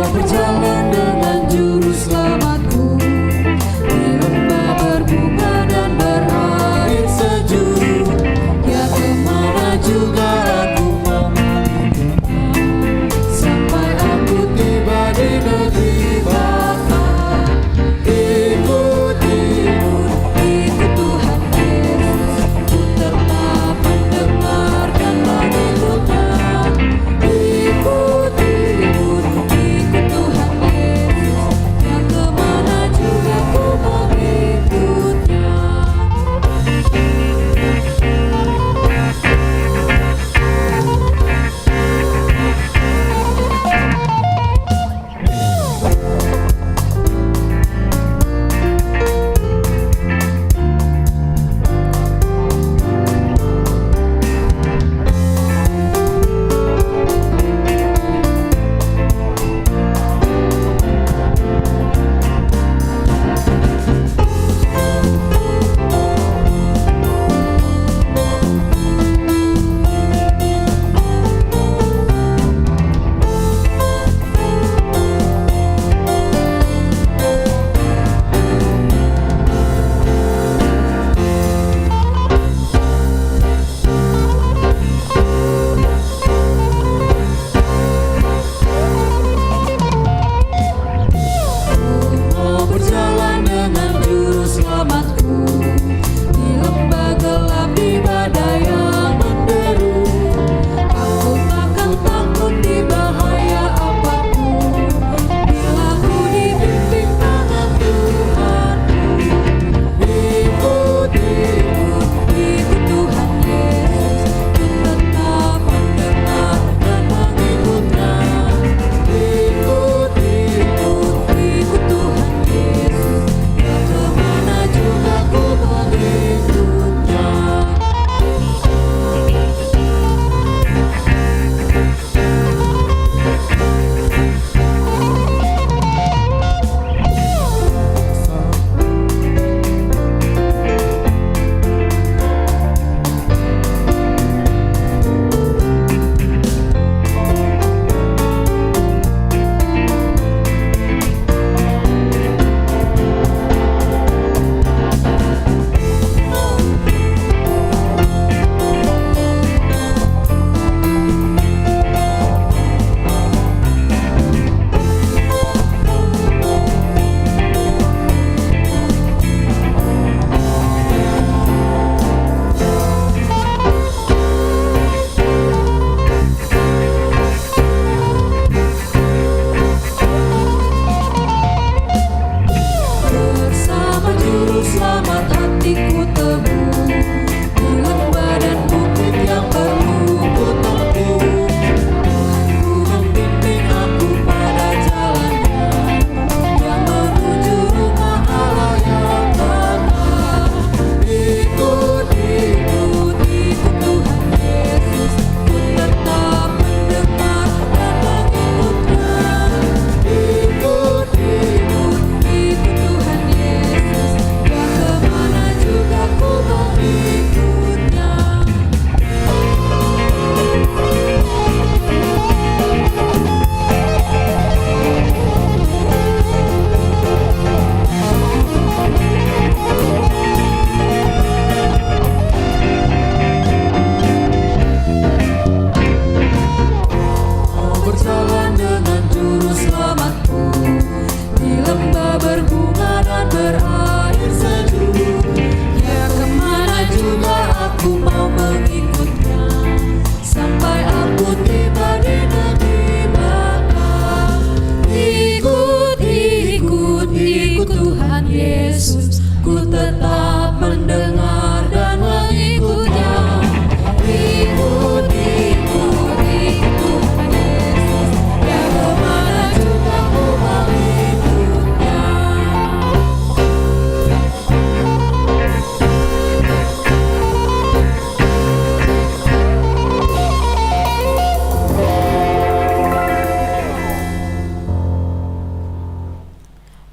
Speaker 4: Berjalan dengan jurus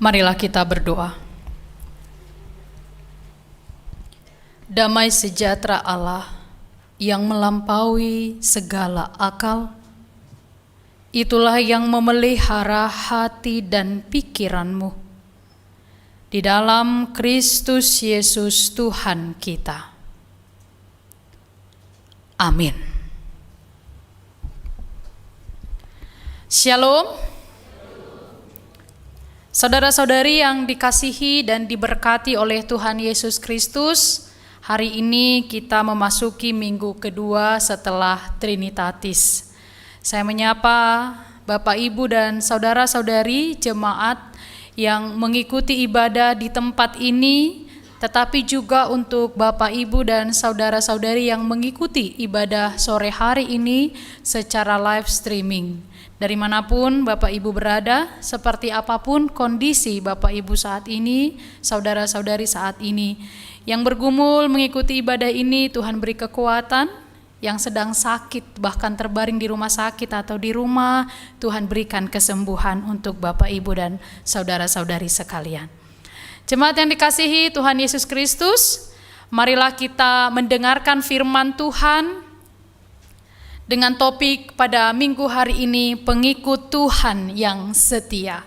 Speaker 6: Marilah kita berdoa. Damai sejahtera Allah yang melampaui segala akal, itulah yang memelihara hati dan pikiranmu di dalam Kristus Yesus Tuhan kita. Amin. Shalom. Saudara-saudari yang dikasihi dan diberkati oleh Tuhan Yesus Kristus, hari ini kita memasuki minggu kedua setelah Trinitatis. Saya menyapa Bapak, Ibu, dan saudara-saudari jemaat yang mengikuti ibadah di tempat ini, tetapi juga untuk Bapak, Ibu, dan saudara-saudari yang mengikuti ibadah sore hari ini secara live streaming. Dari manapun Bapak Ibu berada, seperti apapun kondisi Bapak Ibu saat ini, saudara-saudari saat ini, yang bergumul mengikuti ibadah ini, Tuhan beri kekuatan. Yang sedang sakit, bahkan terbaring di rumah sakit atau di rumah, Tuhan berikan kesembuhan untuk Bapak Ibu dan saudara-saudari sekalian. Jemaat yang dikasihi Tuhan Yesus Kristus, marilah kita mendengarkan firman Tuhan dengan topik pada minggu hari ini, pengikut Tuhan yang setia.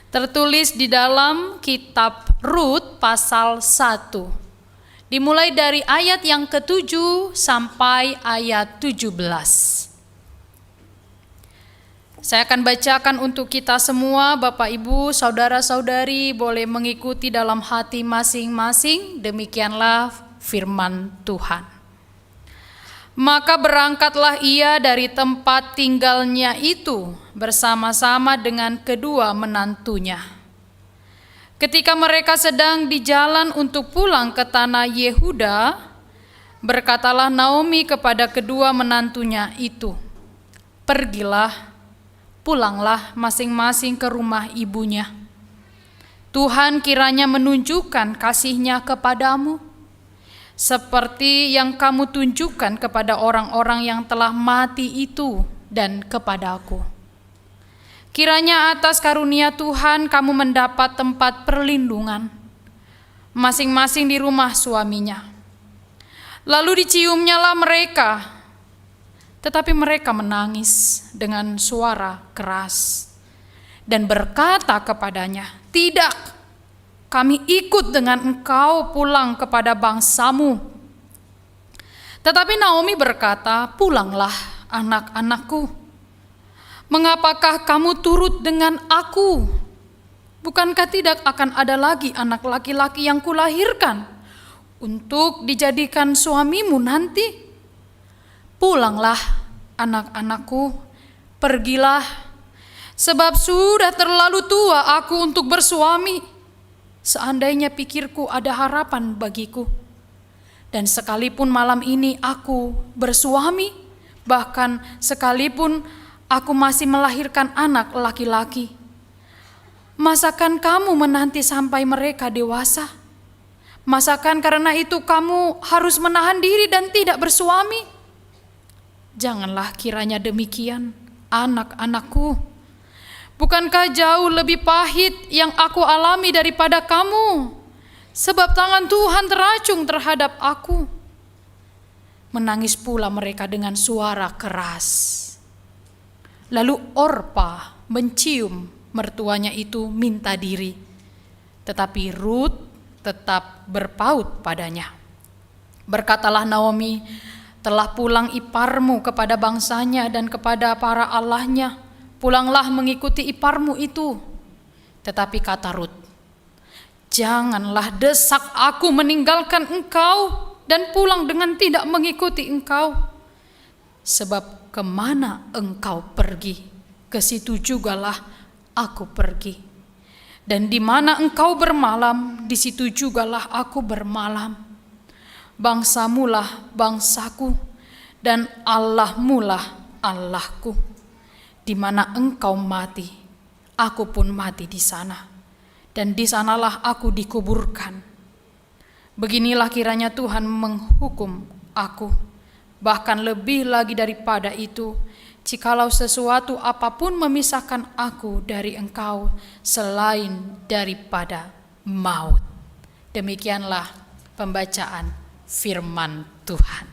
Speaker 6: Tertulis di dalam kitab Rut pasal 1. Dimulai dari ayat yang ke-7 sampai ayat 17. Saya akan bacakan untuk kita semua, Bapak Ibu, saudara-saudari boleh mengikuti dalam hati masing-masing. Demikianlah firman Tuhan. Maka berangkatlah ia dari tempat tinggalnya itu bersama-sama dengan kedua menantunya. Ketika mereka sedang di jalan untuk pulang ke tanah Yehuda, berkatalah Naomi kepada kedua menantunya itu, "Pergilah, pulanglah masing-masing ke rumah ibunya. Tuhan kiranya menunjukkan kasih-Nya kepadamu, seperti yang kamu tunjukkan kepada orang-orang yang telah mati itu dan kepadaku. Kiranya atas karunia Tuhan kamu mendapat tempat perlindungan, masing-masing di rumah suaminya." Lalu diciumnyalah mereka, tetapi mereka menangis dengan suara keras dan berkata kepadanya, "Tidak, kami ikut dengan engkau pulang kepada bangsamu." Tetapi Naomi berkata, "Pulanglah anak-anakku. Mengapakah kamu turut dengan aku? Bukankah tidak akan ada lagi anak laki-laki yang kulahirkan untuk dijadikan suamimu nanti? Pulanglah anak-anakku, pergilah, sebab sudah terlalu tua aku untuk bersuami. Seandainya pikirku ada harapan bagiku, dan sekalipun malam ini aku bersuami, bahkan sekalipun aku masih melahirkan anak laki-laki, masakan kamu menanti sampai mereka dewasa? Masakan karena itu kamu harus menahan diri dan tidak bersuami? Janganlah kiranya demikian, anak-anakku. Bukankah jauh lebih pahit yang aku alami daripada kamu? Sebab tangan Tuhan teracung terhadap aku." Menangis pula mereka dengan suara keras. Lalu Orpa mencium mertuanya itu minta diri, tetapi Rut tetap berpaut padanya. Berkatalah Naomi, "Telah pulang iparmu kepada bangsanya dan kepada para allahnya. Pulanglah mengikuti iparmu itu." Tetapi kata Rut, "Janganlah desak aku meninggalkan engkau dan pulang dengan tidak mengikuti engkau. Sebab kemana engkau pergi, ke situ jugalah aku pergi. Dan di mana engkau bermalam, di situ jugalah aku bermalam. Bangsamulah bangsaku, dan Allahmulah Allahku. Di mana engkau mati, aku pun mati di sana, dan di sanalah aku dikuburkan. Beginilah kiranya Tuhan menghukum aku, bahkan lebih lagi daripada itu, jikalau sesuatu apapun memisahkan aku dari engkau selain daripada maut. Demikianlah pembacaan firman Tuhan.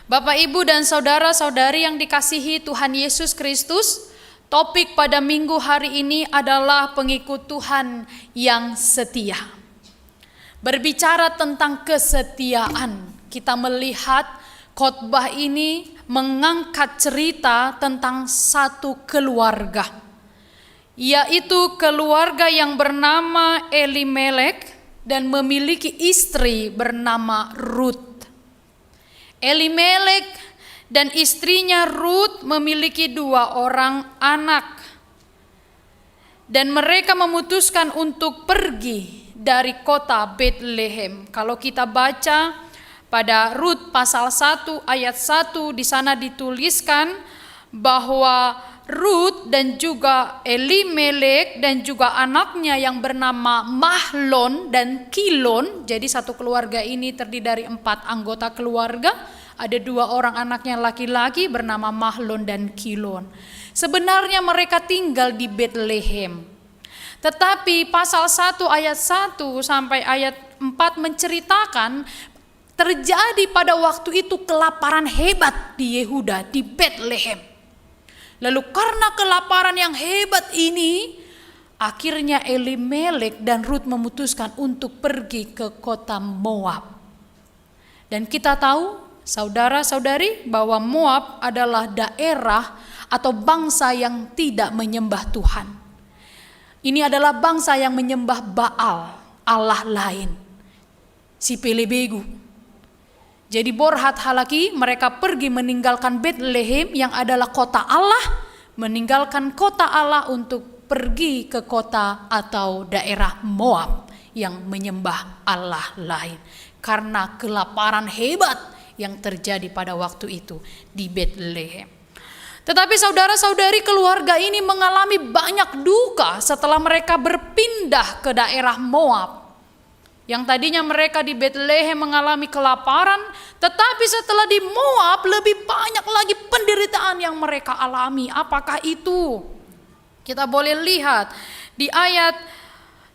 Speaker 6: Bapak, Ibu, dan saudara-saudari yang dikasihi Tuhan Yesus Kristus, topik pada minggu hari ini adalah pengikut Tuhan yang setia. Berbicara tentang kesetiaan, kita melihat khotbah ini mengangkat cerita tentang satu keluarga, yaitu keluarga yang bernama Elimelek dan memiliki istri bernama Rut. Elimelek dan istrinya Rut memiliki 2 orang anak, dan mereka memutuskan untuk pergi dari kota Betlehem. Kalau kita baca pada Rut pasal 1 ayat 1, di sana dituliskan bahwa Rut dan juga Elimelek dan juga anaknya yang bernama Mahlon dan Kilon. Jadi satu keluarga ini terdiri dari 4 anggota keluarga. Ada 2 orang anaknya laki-laki bernama Mahlon dan Kilon. Sebenarnya mereka tinggal di Betlehem. Tetapi pasal 1 ayat 1 sampai ayat 4 menceritakan terjadi pada waktu itu kelaparan hebat di Yehuda, di Betlehem. Lalu karena kelaparan yang hebat ini, akhirnya Elimelek dan Rut memutuskan untuk pergi ke kota Moab. Dan kita tahu, saudara-saudari, bahwa Moab adalah daerah atau bangsa yang tidak menyembah Tuhan. Ini adalah bangsa yang menyembah Baal, Allah lain, si Pelebegu. Jadi Borhat Halaki mereka pergi meninggalkan Betlehem yang adalah kota Allah, meninggalkan kota Allah untuk pergi ke kota atau daerah Moab yang menyembah Allah lain. Karena kelaparan hebat yang terjadi pada waktu itu di Betlehem. Tetapi saudara-saudari, keluarga ini mengalami banyak duka setelah mereka berpindah ke daerah Moab. Yang tadinya mereka di Betlehem mengalami kelaparan, tetapi setelah di Moab lebih banyak lagi penderitaan yang mereka alami. Apakah itu? Kita boleh lihat di ayat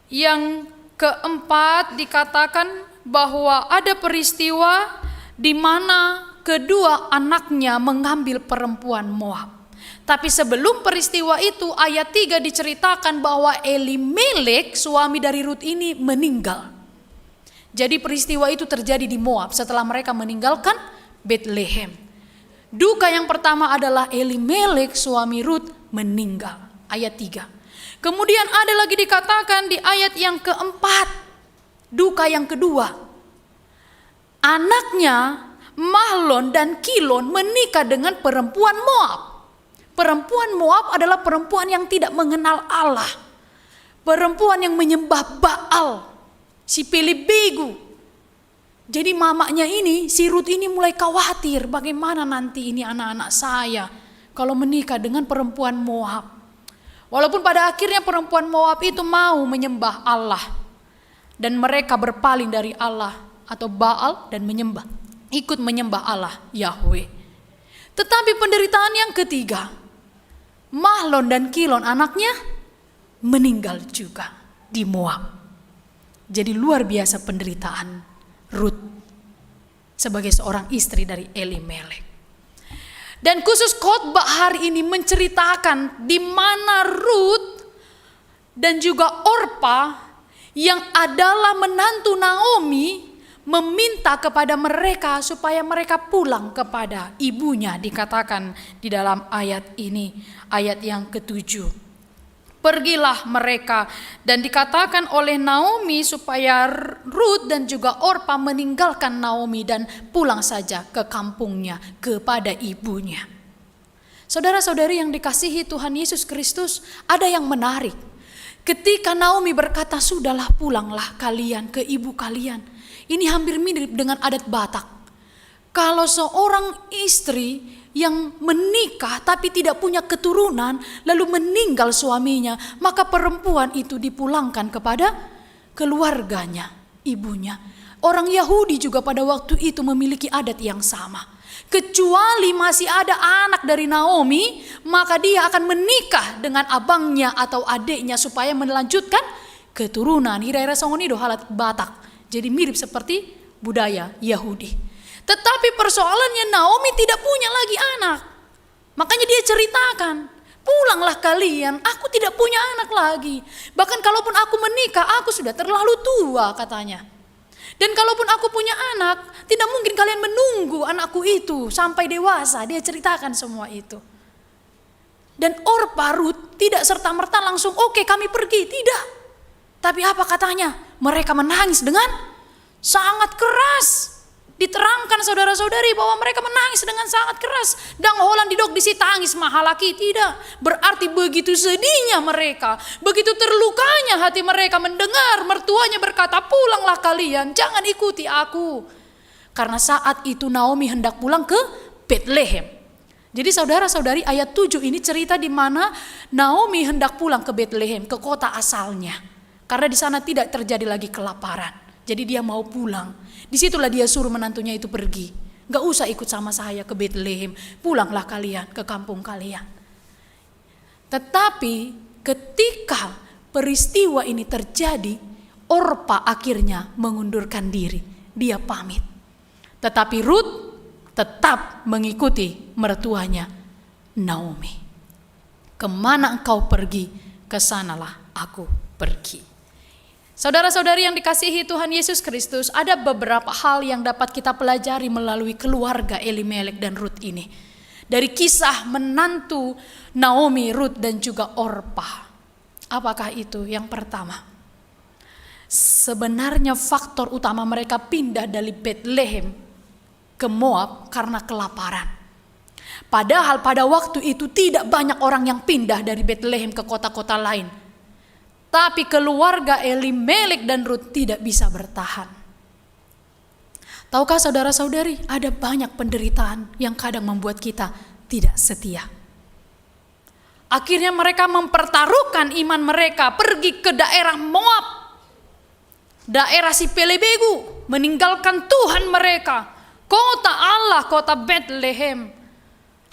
Speaker 6: yang keempat dikatakan bahwa ada peristiwa di mana kedua anaknya mengambil perempuan Moab. Tapi sebelum peristiwa itu, ayat 3 diceritakan bahwa Elimelek, suami dari Rut ini, meninggal. Jadi peristiwa itu terjadi di Moab setelah mereka meninggalkan Betlehem. Duka yang pertama adalah Elimelek, suami Rut, meninggal. Ayat 3. Kemudian ada lagi dikatakan di ayat yang keempat, duka yang kedua. Anaknya Mahlon dan Kilon menikah dengan perempuan Moab. Perempuan Moab adalah perempuan yang tidak mengenal Allah. Perempuan yang menyembah Baal, si Pelebegu. Jadi mamanya ini, si Rut ini mulai khawatir bagaimana nanti ini anak-anak saya kalau menikah dengan perempuan Moab. Walaupun pada akhirnya perempuan Moab itu mau menyembah Allah, dan mereka berpaling dari Allah atau Baal dan ikut menyembah Allah Yahweh. Tetapi penderitaan yang ketiga, Mahlon dan Kilon anaknya meninggal juga di Moab. Jadi luar biasa penderitaan Rut sebagai seorang istri dari Elimelek. Dan khusus khotbah hari ini menceritakan di mana Rut dan juga Orpa yang adalah menantu Naomi meminta kepada mereka supaya mereka pulang kepada ibunya. Dikatakan di dalam ayat ini, ayat yang ke-7. Pergilah mereka, dan dikatakan oleh Naomi supaya Rut dan juga Orpa meninggalkan Naomi dan pulang saja ke kampungnya kepada ibunya. Saudara-saudari yang dikasihi Tuhan Yesus Kristus, ada yang menarik. Ketika Naomi berkata, sudahlah pulanglah kalian ke ibu kalian. Ini hampir mirip dengan adat Batak. Kalau seorang istri yang menikah tapi tidak punya keturunan lalu meninggal suaminya, maka perempuan itu dipulangkan kepada keluarganya, ibunya. Orang Yahudi juga pada waktu itu memiliki adat yang sama. kecuali masih ada anak dari Naomi, maka dia akan menikah dengan abangnya atau adiknya supaya melanjutkan keturunan. Hira-hira songoni do halat Batak. Jadi mirip seperti budaya Yahudi. Tetapi persoalannya Naomi tidak punya lagi anak. Makanya dia ceritakan, pulanglah kalian, aku tidak punya anak lagi. Bahkan kalaupun aku menikah, aku sudah terlalu tua katanya. Dan kalaupun aku punya anak, tidak mungkin kalian menunggu anakku itu sampai dewasa. Dia ceritakan semua itu. Dan Orpa, Rut tidak serta-merta langsung oke, kami pergi. Tidak. Tapi apa katanya? Mereka menangis dengan sangat keras. Diterangkan saudara-saudari bahwa mereka menangis dengan sangat keras. Dang holan didok disi tangis mahalaki. Tidak. Berarti begitu sedihnya mereka. Begitu terlukanya hati mereka mendengar mertuanya berkata, pulanglah kalian, jangan ikuti aku. Karena saat itu Naomi hendak pulang ke Bethlehem. Jadi saudara-saudari, ayat 7 ini cerita di mana Naomi hendak pulang ke Bethlehem, ke kota asalnya. Karena di sana tidak terjadi lagi kelaparan. Jadi dia mau pulang. Disitulah dia suruh menantunya itu pergi. Gak usah ikut sama saya ke Bethlehem. Pulanglah kalian ke kampung kalian. Tetapi ketika peristiwa ini terjadi, Orpa akhirnya mengundurkan diri. Dia pamit. Tetapi Rut tetap mengikuti mertuanya Naomi. Kemana engkau pergi, kesanalah aku pergi. Saudara-saudari yang dikasihi Tuhan Yesus Kristus, ada beberapa hal yang dapat kita pelajari melalui keluarga Elimelek dan Rut ini. Dari kisah menantu Naomi, Rut dan juga Orpa. Apakah itu? Yang pertama, sebenarnya faktor utama mereka pindah dari Bethlehem ke Moab karena kelaparan. Padahal pada waktu itu tidak banyak orang yang pindah dari Bethlehem ke kota-kota lain. Tapi keluarga Elimelek dan Rut tidak bisa bertahan. Tahukah saudara-saudari, ada banyak penderitaan yang kadang membuat kita tidak setia. Akhirnya mereka mempertaruhkan iman mereka, pergi ke daerah Moab, daerah si Pelebegu, meninggalkan Tuhan mereka, kota Allah, kota Bethlehem.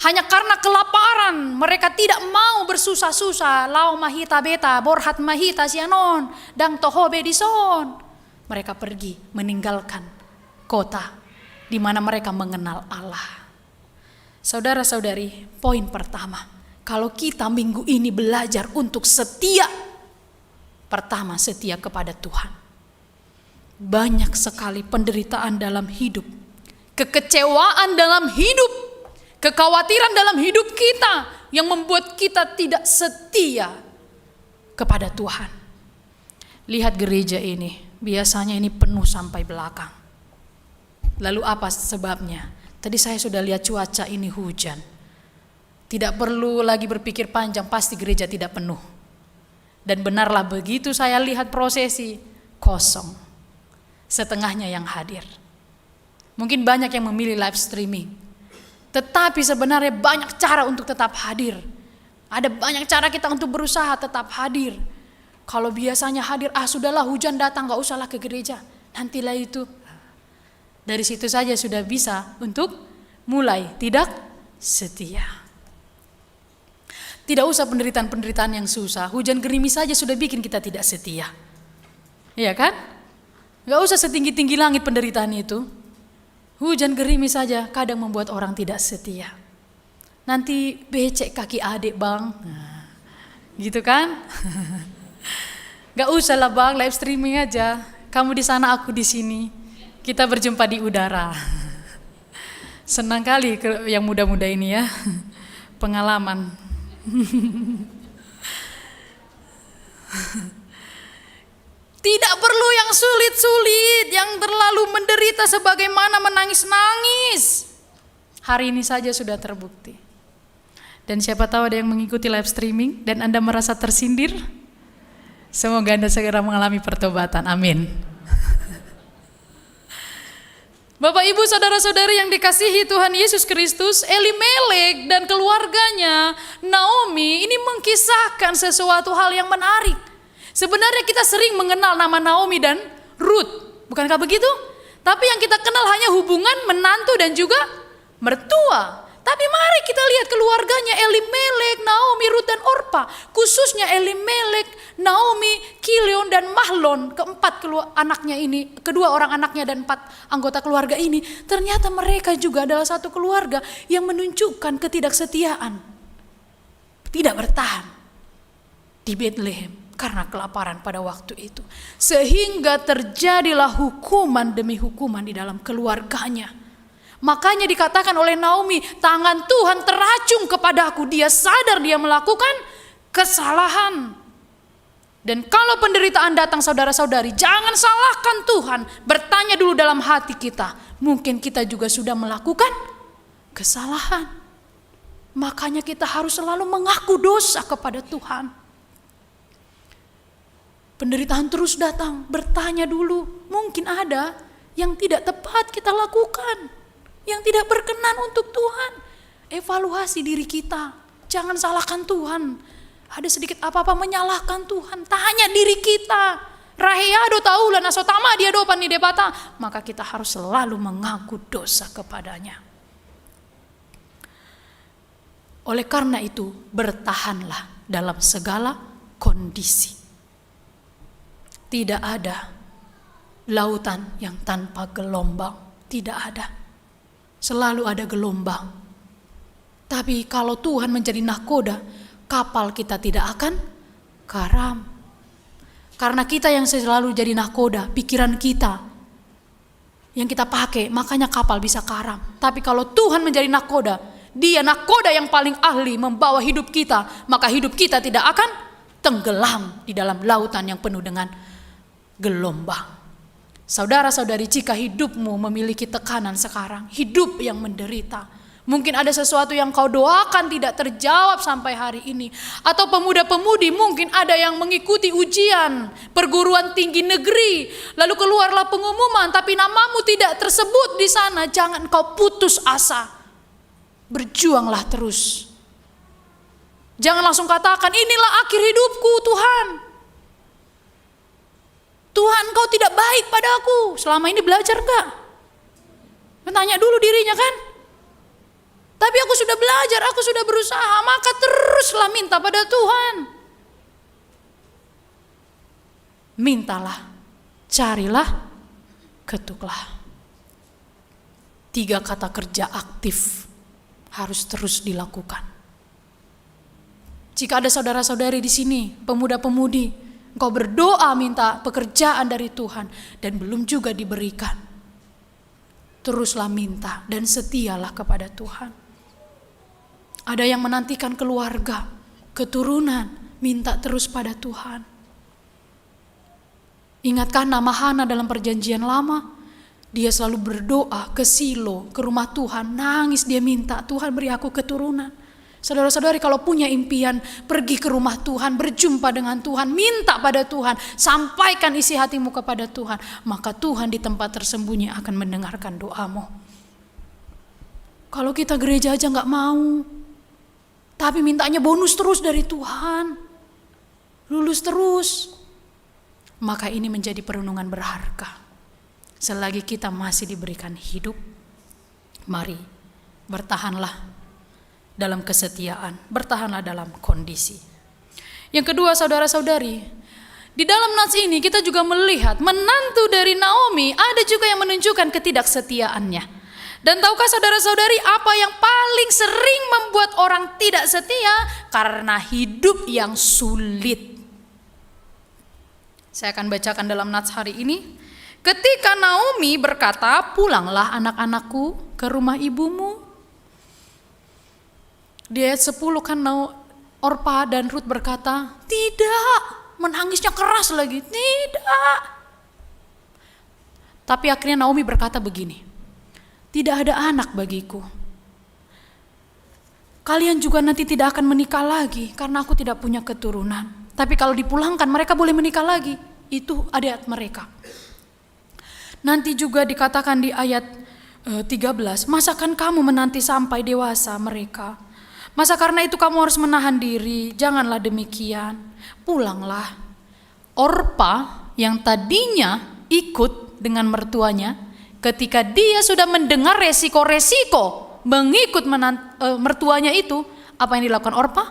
Speaker 6: Hanya karena kelaparan, mereka tidak mau bersusah-susah. Lau mahita beta, borhat mahita sianon, dang tohobe dison. Mereka pergi meninggalkan kota di mana mereka mengenal Allah. Saudara-saudari, poin pertama, kalau kita minggu ini belajar untuk setia, pertama setia kepada Tuhan. Banyak sekali penderitaan dalam hidup, kekecewaan dalam hidup, kekhawatiran dalam hidup kita yang membuat kita tidak setia kepada Tuhan. Lihat gereja ini, biasanya ini penuh sampai belakang. Lalu apa sebabnya? Tadi saya sudah lihat cuaca ini hujan. Tidak perlu lagi berpikir panjang, pasti gereja tidak penuh. Dan benarlah begitu saya lihat prosesi, kosong. Setengahnya yang hadir. Mungkin banyak yang memilih live streaming. Tetapi sebenarnya banyak cara untuk tetap hadir. Ada banyak cara kita untuk berusaha tetap hadir. Kalau biasanya hadir, sudahlah hujan datang, gak usahlah ke gereja. Nantilah itu. Dari situ saja sudah bisa untuk mulai tidak setia. Tidak usah penderitaan-penderitaan yang susah. Hujan gerimis saja sudah bikin kita tidak setia. Iya kan? Gak usah setinggi-tinggi langit penderitaan itu. Hujan gerimis saja kadang membuat orang tidak setia. Nanti becek kaki adik bang. Nah, gitu kan? Gak usah lah bang, live streaming aja. Kamu di sana, aku di sini. Kita berjumpa di udara. Senang kali yang muda-muda ini ya. Pengalaman. Tidak perlu yang sulit-sulit, yang terlalu menderita sebagaimana menangis-nangis. Hari ini saja sudah terbukti. Dan siapa tahu ada yang mengikuti live streaming dan Anda merasa tersindir. Semoga Anda segera mengalami pertobatan. Amin. Bapak Ibu saudara-saudari yang dikasihi Tuhan Yesus Kristus, Elimelek dan keluarganya Naomi ini mengkisahkan sesuatu hal yang menarik. Sebenarnya kita sering mengenal nama Naomi dan Rut, bukankah begitu? Tapi yang kita kenal hanya hubungan menantu dan juga mertua. Tapi mari kita lihat keluarganya Elimelek, Naomi, Rut dan Orpa. Khususnya Elimelek, Naomi, Kilion dan Mahlon. Kedua orang anaknya dan 4 anggota keluarga ini. Ternyata mereka juga adalah satu keluarga yang menunjukkan ketidaksetiaan. Tidak bertahan di Bethlehem karena kelaparan pada waktu itu. Sehingga terjadilah hukuman demi hukuman di dalam keluarganya. Makanya dikatakan oleh Naomi, tangan Tuhan teracung kepadaku. Dia sadar dia melakukan kesalahan. Dan kalau penderitaan datang saudara-saudari, jangan salahkan Tuhan. Bertanya dulu dalam hati kita. Mungkin kita juga sudah melakukan kesalahan. Makanya kita harus selalu mengaku dosa kepada Tuhan. Penderitaan terus datang, bertanya dulu. Mungkin ada yang tidak tepat kita lakukan, yang tidak berkenan untuk Tuhan. Evaluasi diri kita. Jangan salahkan Tuhan. Ada sedikit apa-apa menyalahkan Tuhan. Tanya diri kita. Rahayado taulah nasotama dia dopan di debata. Maka kita harus selalu mengaku dosa kepadanya. Oleh karena itu, bertahanlah dalam segala kondisi. Tidak ada lautan yang tanpa gelombang. Tidak ada. Selalu ada gelombang. Tapi kalau Tuhan menjadi nahkoda, kapal kita tidak akan karam. Karena kita yang selalu jadi nahkoda, pikiran kita yang kita pakai, makanya kapal bisa karam. Tapi kalau Tuhan menjadi nahkoda, dia nahkoda yang paling ahli membawa hidup kita, maka hidup kita tidak akan tenggelam di dalam lautan yang penuh dengan gelombang. Saudara-saudari, jika hidupmu memiliki tekanan sekarang, hidup yang menderita, mungkin ada sesuatu yang kau doakan tidak terjawab sampai hari ini. Atau pemuda-pemudi mungkin ada yang mengikuti ujian perguruan tinggi negeri, lalu keluarlah pengumuman tapi namamu tidak tersebut di sana. Jangan kau putus asa, berjuanglah terus. Jangan langsung katakan inilah akhir hidupku Tuhan. Tuhan, kau tidak baik padaku. Selama ini belajar enggak? Tanya dulu dirinya kan. Tapi aku sudah belajar, aku sudah berusaha. Maka teruslah minta pada Tuhan. Mintalah, carilah, ketuklah. 3 kata kerja aktif harus terus dilakukan. Jika ada saudara-saudari di sini, pemuda-pemudi, engkau berdoa minta pekerjaan dari Tuhan dan belum juga diberikan, teruslah minta dan setialah kepada Tuhan. Ada yang menantikan keluarga, keturunan, minta terus pada Tuhan. Ingatkah nama Hana dalam perjanjian lama? Dia selalu berdoa ke Silo, ke rumah Tuhan, nangis dia minta, Tuhan beri aku keturunan. Saudara-saudari, kalau punya impian, pergi ke rumah Tuhan, berjumpa dengan Tuhan, minta pada Tuhan, sampaikan isi hatimu kepada Tuhan, maka Tuhan di tempat tersembunyi akan mendengarkan doamu. Kalau kita gereja aja gak mau, tapi mintanya bonus terus dari Tuhan, lulus terus, maka ini menjadi perenungan berharga. Selagi kita masih diberikan hidup, mari bertahanlah dalam kesetiaan, bertahanlah dalam kondisi. Yang kedua, saudara-saudari, di dalam nats ini kita juga melihat menantu dari Naomi ada juga yang menunjukkan ketidaksetiaannya. Dan tahukah saudara-saudari apa yang paling sering membuat orang tidak setia? Karena hidup yang sulit. Saya akan bacakan dalam nats hari ini. Ketika Naomi berkata, pulanglah anak-anakku ke rumah ibumu. Di ayat 10 kan Orpa dan Rut berkata, tidak, menangisnya keras lagi, tidak. Tapi akhirnya Naomi berkata begini, tidak ada anak bagiku. Kalian juga nanti tidak akan menikah lagi karena aku tidak punya keturunan. Tapi kalau dipulangkan mereka boleh menikah lagi. Itu ayat mereka. Nanti juga dikatakan di ayat 13, masakan kamu menanti sampai dewasa mereka? Masa karena itu kamu harus menahan diri? Janganlah demikian. Pulanglah. Orpa yang tadinya ikut dengan mertuanya, ketika dia sudah mendengar resiko-resiko mengikut mertuanya itu, apa yang dilakukan Orpa?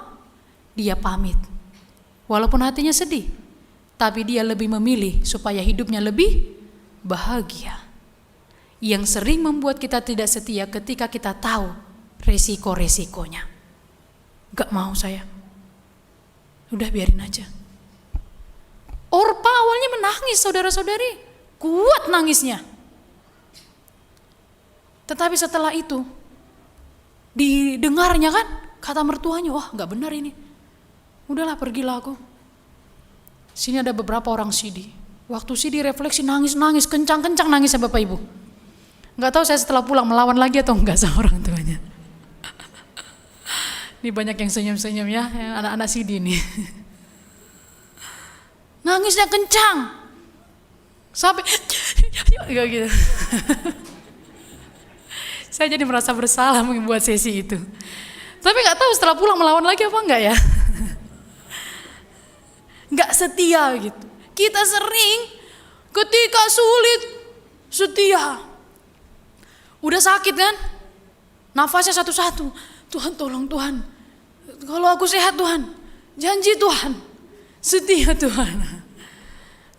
Speaker 6: Dia pamit. Walaupun hatinya sedih, tapi dia lebih memilih supaya hidupnya lebih bahagia. Yang sering membuat kita tidak setia ketika kita tahu resiko-resikonya. Gak mau saya. Udah biarin aja. Orpa awalnya menangis, saudara-saudari. Kuat nangisnya. Tetapi setelah itu didengarnya kan, kata mertuanya, wah gak benar ini. Udahlah, pergilah aku. Sini ada beberapa orang Sidi. Waktu Sidi refleksi nangis-nangis, kencang-kencang nangisnya Bapak Ibu. Gak tahu saya setelah pulang melawan lagi atau enggak sama orang tuanya. Ini banyak yang senyum-senyum ya, anak-anak Sidi nih. Nangisnya kencang. Sampai kayak gitu. Saya jadi merasa bersalah membuat sesi itu. Tapi gak tahu setelah pulang melawan lagi apa enggak ya. Gak setia gitu. Kita sering ketika sulit setia. Udah sakit kan? Nafasnya satu-satu. Tuhan tolong Tuhan. Kalau aku sehat Tuhan. Janji Tuhan. Setia Tuhan.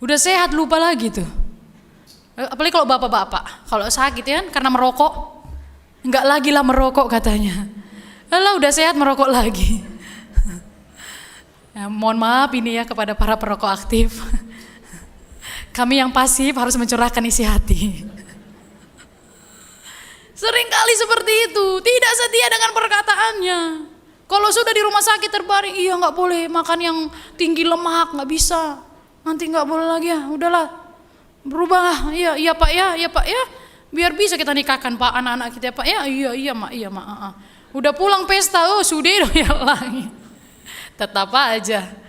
Speaker 6: Udah sehat lupa lagi tuh. Apalagi kalau bapak-bapak. Kalau sakit ya kan karena merokok. Enggak lagi lah merokok katanya. Alah udah sehat merokok lagi. Ya, mohon maaf ini ya kepada para perokok aktif. Kami yang pasif harus mencurahkan isi hati. Seringkali seperti itu, tidak setia dengan perkataannya. Kalau sudah di rumah sakit terbaring, iya nggak boleh makan yang tinggi lemak, nggak bisa. Nanti nggak boleh lagi ya, udahlah berubah. Iya Pak ya, iya Pak ya. Biar bisa kita nikahkan Pak anak-anak kita Pak ya. Iya mak. Udah pulang pesta, oh sudah ya lagi. Tetap aja.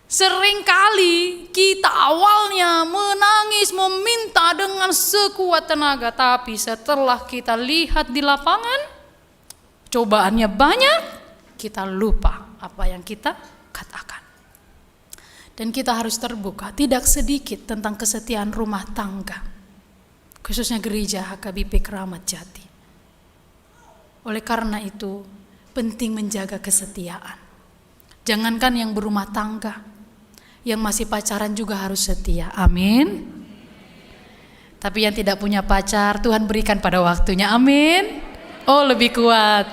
Speaker 6: Seringkali kita awalnya menangis, meminta dengan sekuat tenaga, tapi setelah kita lihat di lapangan, cobaannya banyak, kita lupa apa yang kita katakan. Dan kita harus terbuka, tidak sedikit tentang kesetiaan rumah tangga, khususnya gereja HKBP Keramat Jati. Oleh karena itu, penting menjaga kesetiaan. Jangankan yang berumah tangga, yang masih pacaran juga harus setia. Amin. Tapi yang tidak punya pacar, Tuhan berikan pada waktunya. Amin. Oh, lebih kuat.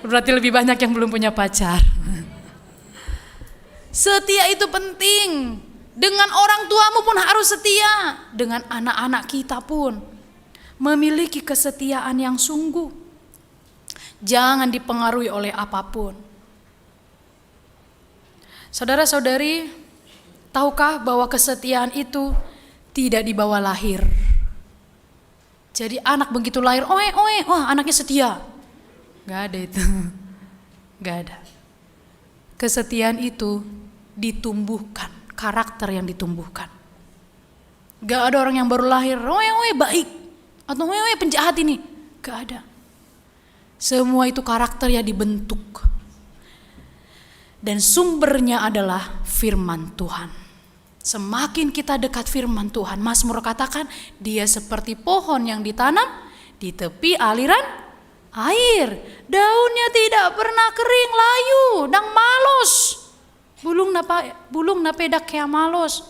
Speaker 6: Berarti lebih banyak yang belum punya pacar. Setia itu penting. Dengan orang tuamu pun harus setia. Dengan anak-anak kita pun memiliki kesetiaan yang sungguh. Jangan dipengaruhi oleh apapun. Saudara-saudari, tahukah bahwa kesetiaan itu tidak dibawa lahir? Jadi anak begitu lahir, wah anaknya setia. Gak ada itu. Gak ada. Kesetiaan itu ditumbuhkan, karakter yang ditumbuhkan. Gak ada orang yang baru lahir, baik. Atau penjahat ini. Gak ada. Semua itu karakter yang dibentuk. Dan sumbernya adalah firman Tuhan. Semakin kita dekat firman Tuhan, Mazmur katakan dia seperti pohon yang ditanam di tepi aliran air. Daunnya tidak pernah kering, layu, dan malos. Bulung na pedak kaya malos.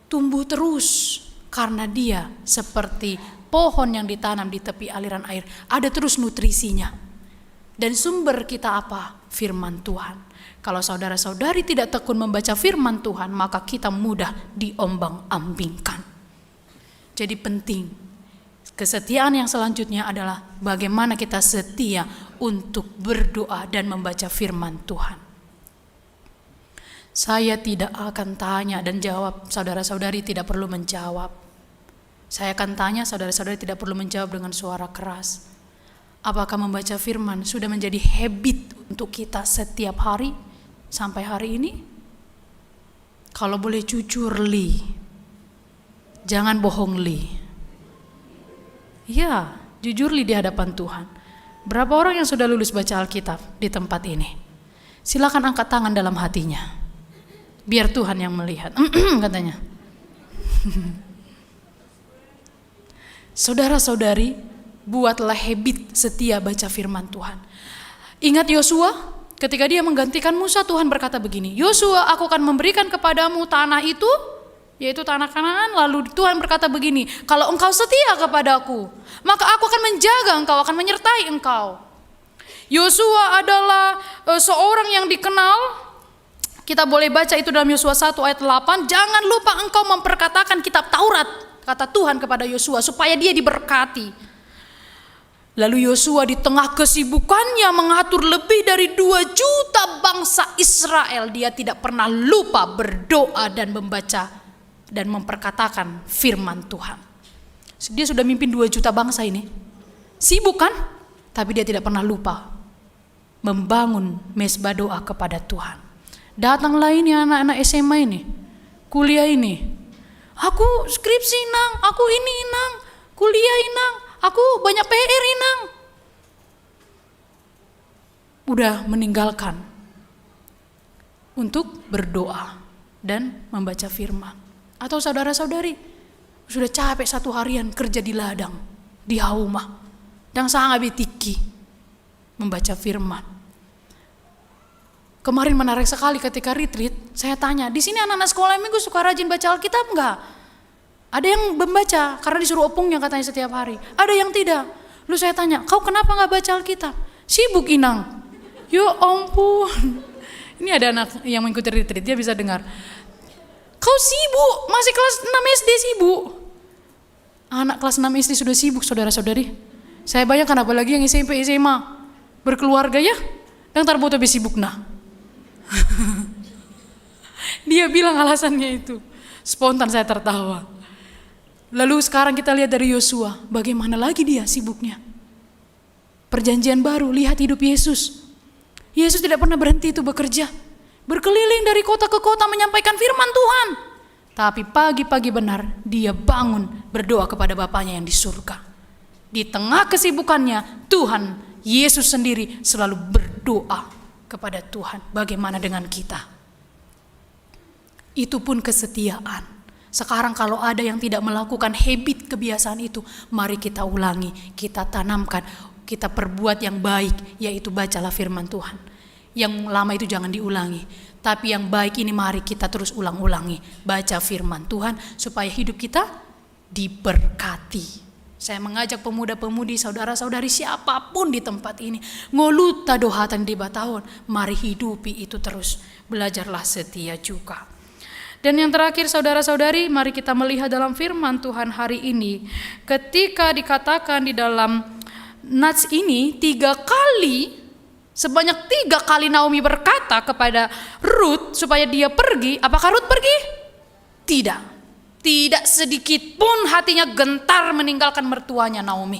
Speaker 6: Tumbuh terus karena dia seperti pohon yang ditanam di tepi aliran air. Ada terus nutrisinya. Dan sumber kita apa? Firman Tuhan. Kalau saudara-saudari tidak tekun membaca firman Tuhan, maka kita mudah diombang-ambingkan. Jadi penting. Kesetiaan yang selanjutnya adalah bagaimana kita setia untuk berdoa dan membaca firman Tuhan. Saya tidak akan tanya dan jawab, saudara-saudari tidak perlu menjawab. Saya akan tanya, saudara-saudari tidak perlu menjawab dengan suara keras. Apakah membaca firman sudah menjadi habit untuk kita setiap hari sampai hari ini? Kalau boleh jujur, Li. Jangan bohong, Li. Ya, jujur Li di hadapan Tuhan. Berapa orang yang sudah lulus baca Alkitab di tempat ini? Silakan angkat tangan dalam hatinya. Biar Tuhan yang melihat. Katanya. Saudara-saudari, buatlah habit setia baca firman Tuhan. Ingat Yosua, ketika dia menggantikan Musa, Tuhan berkata begini, Yosua, aku akan memberikan kepadamu tanah itu, yaitu tanah Kanaan. Lalu Tuhan berkata begini, kalau engkau setia kepadaku, maka aku akan menjaga engkau, akan menyertai engkau. Yosua adalah seorang yang dikenal. Kita boleh baca itu dalam Yosua 1 ayat 8. Jangan lupa engkau memperkatakan kitab Taurat, kata Tuhan kepada Yosua, supaya dia diberkati. Lalu Yosua di tengah kesibukannya mengatur lebih dari 2 juta bangsa Israel, dia tidak pernah lupa berdoa dan membaca dan memperkatakan firman Tuhan. Dia sudah mimpin 2 juta bangsa ini. Sibuk kan? Tapi dia tidak pernah lupa membangun mezbah doa kepada Tuhan. Datanglah ini anak-anak SMA ini, kuliah ini. Aku skripsi inang, aku ini inang, kuliah inang, aku banyak PR inang. Udah meninggalkan untuk berdoa dan membaca firman. Atau saudara-saudari sudah capek 1 harian kerja di ladang, di rumah, dan sangat betiki membaca firman. Kemarin menarik sekali ketika retreat, saya tanya, di sini anak-anak sekolah minggu suka rajin baca Alkitab enggak? Ada yang membaca karena disuruh opungnya katanya setiap hari. Ada yang tidak. Lalu saya tanya, kau kenapa enggak baca Alkitab? Sibuk inang. Ya ampun. Ini ada anak yang mengikuti retreat, dia bisa dengar. Kau sibuk, masih kelas 6 SD sibuk. Anak kelas 6 SD sudah sibuk, saudara-saudari. Saya bayangkan apalagi yang SMP, SMA. Berkeluarga ya, yang terbuat lebih sibuk nah. Dia bilang alasannya itu. Spontan saya tertawa. Lalu sekarang kita lihat dari Yosua, bagaimana lagi dia sibuknya. Perjanjian baru, lihat hidup Yesus. Yesus tidak pernah berhenti itu bekerja. Berkeliling dari kota ke kota menyampaikan firman Tuhan. Tapi pagi-pagi benar dia bangun berdoa kepada Bapaknya yang di surga. Di tengah kesibukannya, Tuhan Yesus sendiri selalu berdoa kepada Tuhan. Bagaimana dengan kita? Itu pun kesetiaan. Sekarang kalau ada yang tidak melakukan habit kebiasaan itu, mari kita ulangi, kita tanamkan, kita perbuat yang baik, yaitu bacalah firman Tuhan. Yang lama itu jangan diulangi, tapi yang baik ini mari kita terus ulang-ulangi, baca firman Tuhan supaya hidup kita diberkati. Saya mengajak pemuda-pemudi, saudara-saudari siapapun di tempat ini, ngoluta dohatan di batahun, mari hidupi itu terus, belajarlah setia juga. Dan yang terakhir saudara-saudari, mari kita melihat dalam firman Tuhan hari ini, ketika dikatakan di dalam nats ini 3 kali, sebanyak 3 kali Naomi berkata kepada Rut supaya dia pergi. Apakah Rut pergi? Tidak. Tidak sedikit pun hatinya gentar meninggalkan mertuanya Naomi.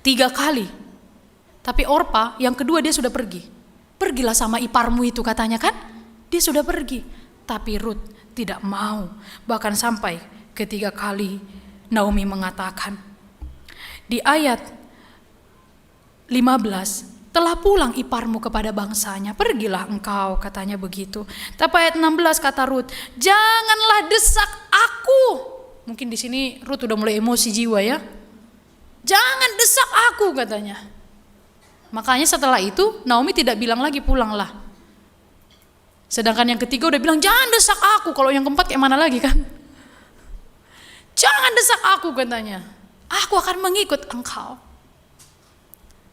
Speaker 6: 3 kali. Tapi Orpa yang kedua dia sudah pergi. Pergilah sama iparmu itu katanya kan. Dia sudah pergi. Tapi Rut tidak mau. Bahkan sampai ke 3 kali Naomi mengatakan. Di ayat 15. Telah pulang iparmu kepada bangsanya, pergilah engkau, katanya begitu. Tapi ayat 16 kata Rut, janganlah desak aku. Mungkin di sini Rut udah mulai emosi jiwa ya. Jangan desak aku katanya. Makanya setelah itu Naomi tidak bilang lagi pulanglah. Sedangkan yang ketiga udah bilang jangan desak aku. Kalau yang keempat kayak mana lagi kan? Jangan desak aku katanya. Aku akan mengikut engkau.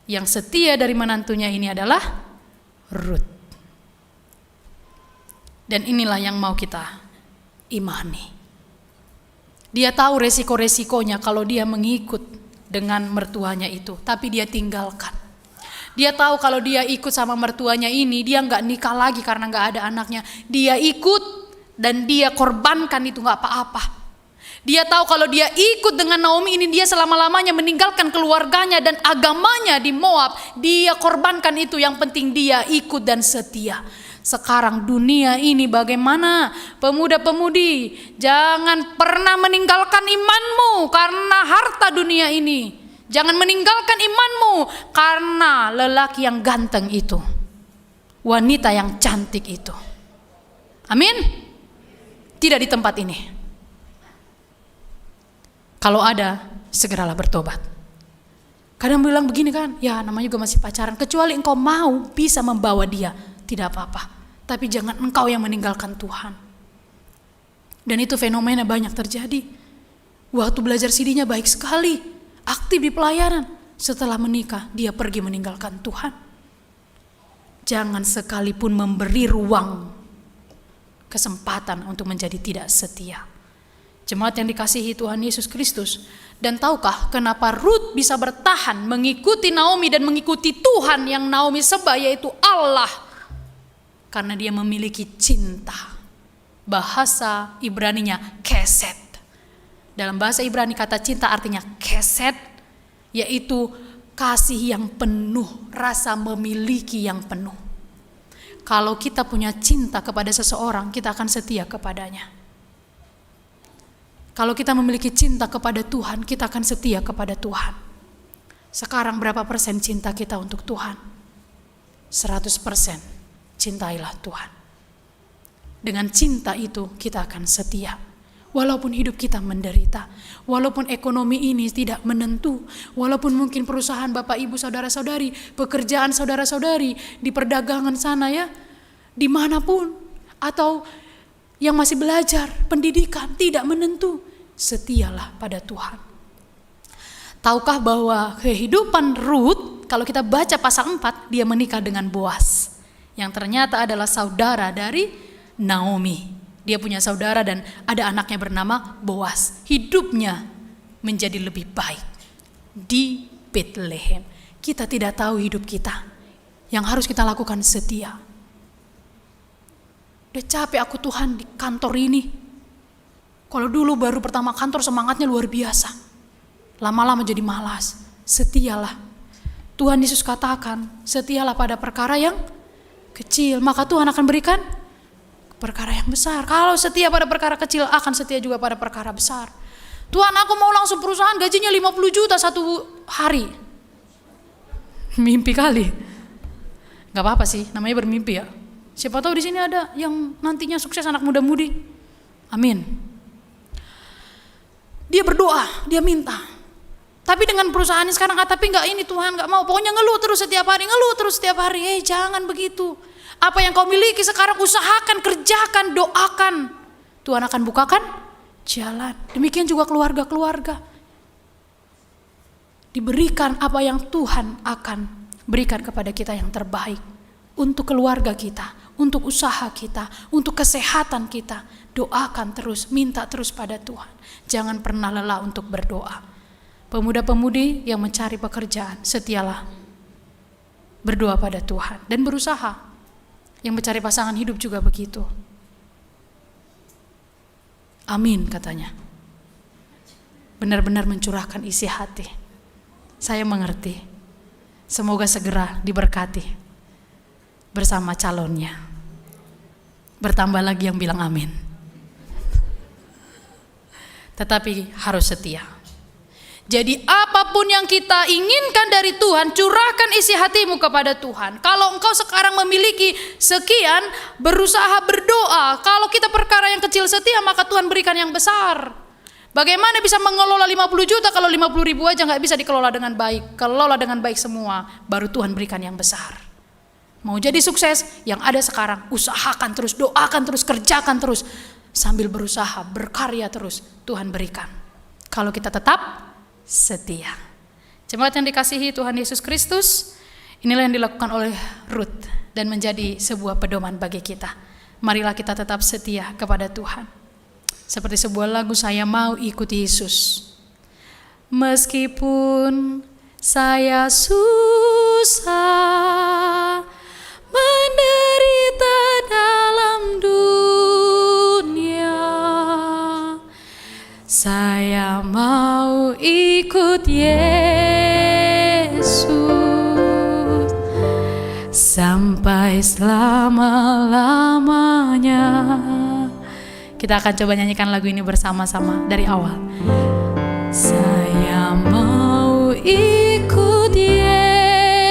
Speaker 6: Yang setia dari menantunya ini adalah Rut. Dan inilah yang mau kita imani. Dia tahu resiko-resikonya kalau dia mengikut dengan mertuanya itu, tapi dia tinggalkan. Dia tahu kalau dia ikut sama mertuanya ini, dia nggak nikah lagi karena nggak ada anaknya. Dia ikut dan dia korbankan itu nggak apa-apa. Dia tahu kalau dia ikut dengan Naomi ini, dia selama-lamanya meninggalkan keluarganya dan agamanya di Moab. Dia korbankan itu, yang penting dia ikut dan setia. Sekarang dunia ini bagaimana? Pemuda-pemudi, jangan pernah meninggalkan imanmu karena harta dunia ini. Jangan meninggalkan imanmu karena lelaki yang ganteng itu, wanita yang cantik itu. Amin? Tidak di tempat ini. Kalau ada, segeralah bertobat. Kadang bilang begini kan, ya namanya juga masih pacaran, kecuali engkau mau bisa membawa dia, tidak apa-apa. Tapi jangan engkau yang meninggalkan Tuhan. Dan itu fenomena banyak terjadi. Waktu belajar CD-nya baik sekali, aktif di pelayanan. Setelah menikah, dia pergi meninggalkan Tuhan. Jangan sekalipun memberi ruang, kesempatan untuk menjadi tidak setia. Jemaat yang dikasihi Tuhan Yesus Kristus. Dan tahukah kenapa Rut bisa bertahan mengikuti Naomi dan mengikuti Tuhan yang Naomi sembah, yaitu Allah? Karena dia memiliki cinta. Bahasa Ibraninya keset. Dalam bahasa Ibrani kata cinta artinya keset, yaitu kasih yang penuh, rasa memiliki yang penuh. Kalau kita punya cinta kepada seseorang, kita akan setia kepadanya. Kalau kita memiliki cinta kepada Tuhan, kita akan setia kepada Tuhan. Sekarang berapa persen cinta kita untuk Tuhan? 100%. Cintailah Tuhan. Dengan cinta itu kita akan setia. Walaupun hidup kita menderita, walaupun ekonomi ini tidak menentu, walaupun mungkin perusahaan Bapak Ibu Saudara-saudari, pekerjaan saudara-saudari di perdagangan sana ya, dimanapun, atau yang masih belajar, pendidikan tidak menentu, setialah pada Tuhan. Tahukah bahwa kehidupan Rut, kalau kita baca pasal 4, dia menikah dengan Boas, yang ternyata adalah saudara dari Naomi. Dia punya saudara dan ada anaknya bernama Boas. Hidupnya menjadi lebih baik di Bethlehem. Kita tidak tahu hidup kita. Yang harus kita lakukan setia. Udah capek aku Tuhan di kantor ini. Kalau dulu baru pertama kantor semangatnya luar biasa. Lama-lama jadi malas. Setialah. Tuhan Yesus katakan, setialah pada perkara yang kecil, maka Tuhan akan berikan perkara yang besar. Kalau setia pada perkara kecil, akan setia juga pada perkara besar. Tuhan, aku mau langsung perusahaan gajinya 50 juta satu hari. Mimpi kali. Gak apa-apa sih, namanya bermimpi ya. Siapa tahu di sini ada yang nantinya sukses, anak muda-mudi. Amin. Dia berdoa, dia minta. Tapi dengan perusahaannya sekarang, tapi enggak ini Tuhan, enggak mau. Pokoknya ngeluh terus setiap hari. Jangan begitu. Apa yang kau miliki sekarang usahakan, kerjakan, doakan. Tuhan akan bukakan jalan. Demikian juga keluarga-keluarga. Diberikan apa yang Tuhan akan berikan kepada kita yang terbaik. Untuk keluarga kita, untuk usaha kita, untuk kesehatan kita. Doakan terus, minta terus pada Tuhan. Jangan pernah lelah untuk berdoa. Pemuda-pemudi yang mencari pekerjaan, setialah berdoa pada Tuhan dan berusaha. Yang mencari pasangan hidup juga begitu. Amin katanya. Benar-benar mencurahkan isi hati. Saya mengerti. Semoga segera diberkati bersama calonnya. Bertambah lagi yang bilang amin. Tetapi harus setia. Jadi apapun yang kita inginkan dari Tuhan, curahkan isi hatimu kepada Tuhan. Kalau engkau sekarang memiliki sekian, berusaha berdoa. Kalau kita perkara yang kecil setia, maka Tuhan berikan yang besar. Bagaimana bisa mengelola 50 juta kalau 50 ribu aja gak bisa dikelola dengan baik. Kelola dengan baik semua, baru Tuhan berikan yang besar. Mau jadi sukses, yang ada sekarang, usahakan terus, doakan terus, kerjakan terus. Sambil berusaha, berkarya terus, Tuhan berikan. Kalau kita tetap setia. Jemaat yang dikasihi Tuhan Yesus Kristus, inilah yang dilakukan oleh Rut dan menjadi sebuah pedoman bagi kita. Marilah kita tetap setia kepada Tuhan. Seperti sebuah lagu, saya mau ikut Yesus. Meskipun saya susah menderita dalam dunia, saya mau ikut Yesus sampai selama-lamanya. Kita akan coba nyanyikan lagu ini bersama-sama dari awal. Saya mau ikut Yesus,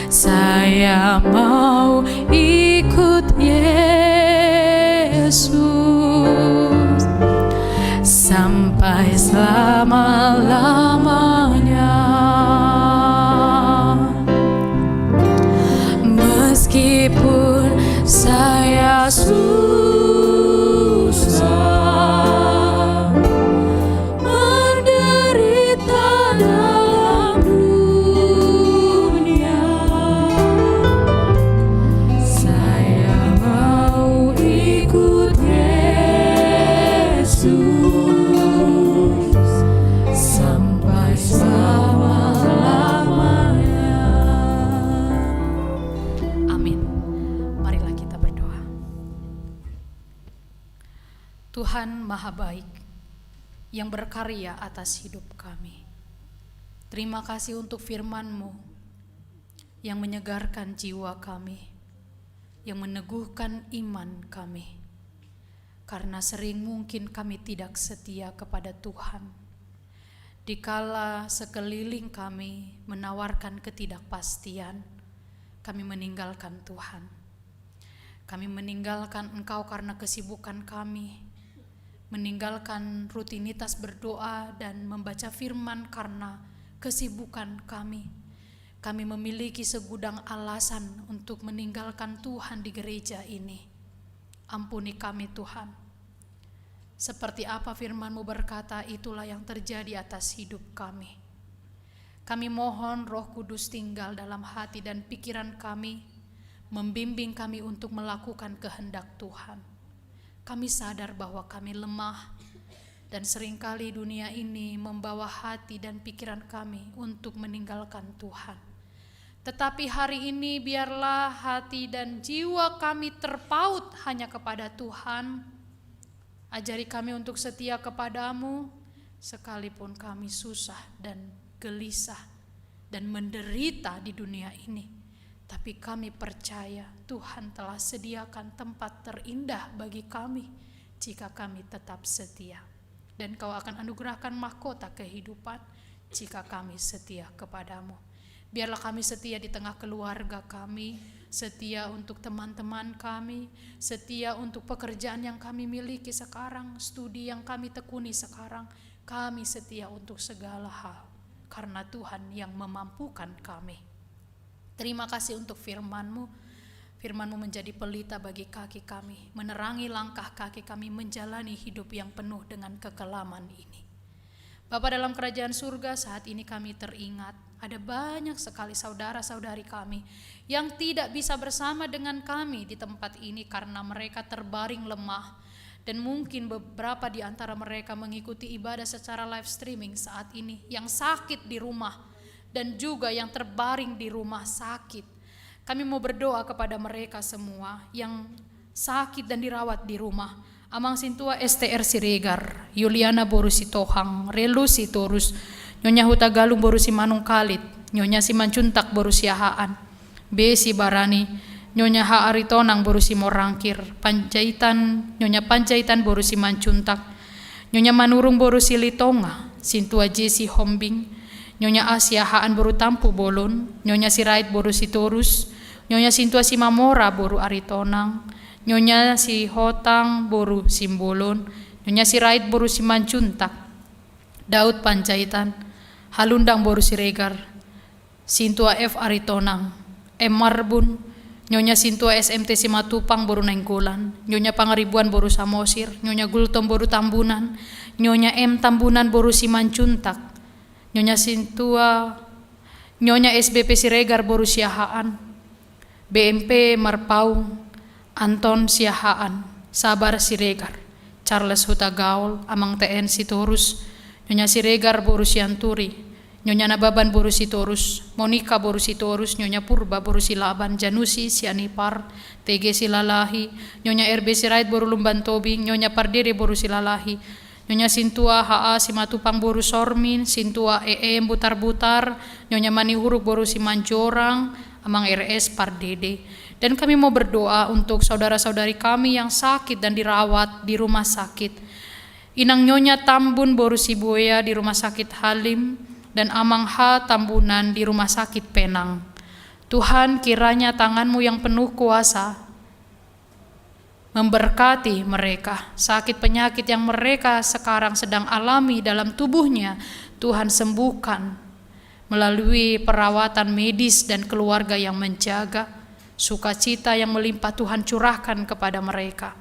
Speaker 6: saya mau ikut Yesus sampai selama Tuhan Maha Baik yang berkarya atas hidup kami. Terima kasih untuk firman-Mu yang menyegarkan jiwa kami, yang meneguhkan iman kami. Karena sering mungkin kami tidak setia kepada Tuhan. Dikala sekeliling kami menawarkan ketidakpastian, kami meninggalkan Tuhan. Kami meninggalkan Engkau karena kesibukan kami, meninggalkan rutinitas berdoa dan membaca firman karena kesibukan kami. Kami memiliki segudang alasan untuk meninggalkan Tuhan di gereja ini. Ampuni kami Tuhan. Seperti apa firman-Mu berkata, itulah yang terjadi atas hidup kami. Kami mohon Roh Kudus tinggal dalam hati dan pikiran kami, membimbing kami untuk melakukan kehendak Tuhan. Kami sadar bahwa kami lemah dan seringkali dunia ini membawa hati dan pikiran kami untuk meninggalkan Tuhan. Tetapi hari ini biarlah hati dan jiwa kami terpaut hanya kepada Tuhan. Ajari kami untuk setia kepadamu sekalipun kami susah dan gelisah dan menderita di dunia ini. Tapi kami percaya Tuhan telah sediakan tempat terindah bagi kami jika kami tetap setia. Dan Kau akan anugerahkan mahkota kehidupan jika kami setia kepadamu. Biarlah kami setia di tengah keluarga kami, setia untuk teman-teman kami, setia untuk pekerjaan yang kami miliki sekarang, studi yang kami tekuni sekarang. Kami setia untuk segala hal karena Tuhan yang memampukan kami. Terima kasih untuk firman-Mu. Firman-Mu menjadi pelita bagi kaki kami, menerangi langkah kaki kami menjalani hidup yang penuh dengan kekelaman ini. Bapa dalam kerajaan surga, saat ini kami teringat ada banyak sekali saudara-saudari kami yang tidak bisa bersama dengan kami di tempat ini karena mereka terbaring lemah, dan mungkin beberapa di antara mereka mengikuti ibadah secara live streaming saat ini yang sakit di rumah dan juga yang terbaring di rumah sakit. Kami mau berdoa kepada mereka semua yang sakit dan dirawat di rumah. Amang Sintua STR Siregar, Yuliana Borusi Tohang, Relu Sitorus, Nyonya Huta Galung Borusi Manung Kalit, Nyonya Simancuntak Borusi Ahaan, Besi Barani, Nyonya Ha Aritonang Borusi Morangkir, Panjaitan, Nyonya Panjaitan Borusi Mancuntak, Nyonya Manurung Borusi Litonga, Sintua Jesi Hombing, Nyonya Asia Haan Boru Tampu Bolon, Nyonya Sirait Boru Sitorus, Nyonya Sintua Simamora Boru Aritonang, Nyonya Si Hotang Boru Simbolon, Nyonya Sirait Boru Simancuntak, Daud Panjaitan, Halundang Boru Siregar, Sintua F Aritonang, M Marbun, Nyonya Sintua SMT Simatupang Boru Nainggolan, Nyonya Pangaribuan Boru Samosir, Nyonya Gultom Boru Tambunan, Nyonya M Tambunan Boru Simancuntak, Nyonya Sintua, Nyonya SBP Siregar Boru Siahaan, BMP Marpau, Anton Siahaan, Sabar Siregar, Charles Huta Gaul, Amang TN Sitorus, Nyonya Siregar Boru Sianturi, Nyonya Nababan Boru Sitorus, Monika Boru Sitorus, Nyonya Purba Boru Silaban, Janusi Sianipar, TG Silalahi, Nyonya RB Sirait Boru Lumban Tobing, Nyonya Pardere Boru Silalahi, Nyonya Sintua HA Simatupang Boru Sormin, Sintua EM Butar-Butar, Nyonya Manihuruk Boru Simanjorang, Amang RS Pardede. Dan kami mau berdoa untuk saudara-saudari kami yang sakit dan dirawat di rumah sakit. Inang Nyonya Tambun Boru Sibuya di rumah sakit Halim, dan Amang H Tambunan di rumah sakit Penang. Tuhan, kiranya tangan-Mu yang penuh kuasa memberkati mereka. Sakit penyakit yang mereka sekarang sedang alami dalam tubuhnya, Tuhan sembuhkan melalui perawatan medis dan keluarga yang menjaga. Sukacita yang melimpah Tuhan curahkan kepada mereka.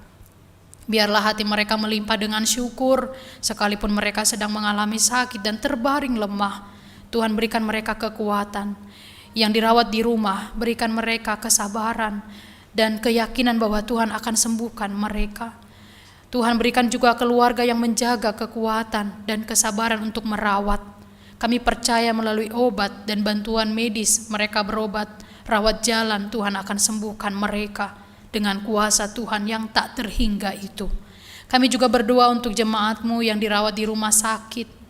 Speaker 6: Biarlah hati mereka melimpah dengan syukur sekalipun mereka sedang mengalami sakit dan terbaring lemah. Tuhan berikan mereka kekuatan. Yang dirawat di rumah, berikan mereka kesabaran dan keyakinan bahwa Tuhan akan sembuhkan mereka. Tuhan berikan juga keluarga yang menjaga kekuatan dan kesabaran untuk merawat. Kami percaya melalui obat dan bantuan medis mereka berobat, rawat jalan, Tuhan akan sembuhkan mereka dengan kuasa Tuhan yang tak terhingga itu. Kami juga berdoa untuk jemaat-Mu yang dirawat di rumah sakit.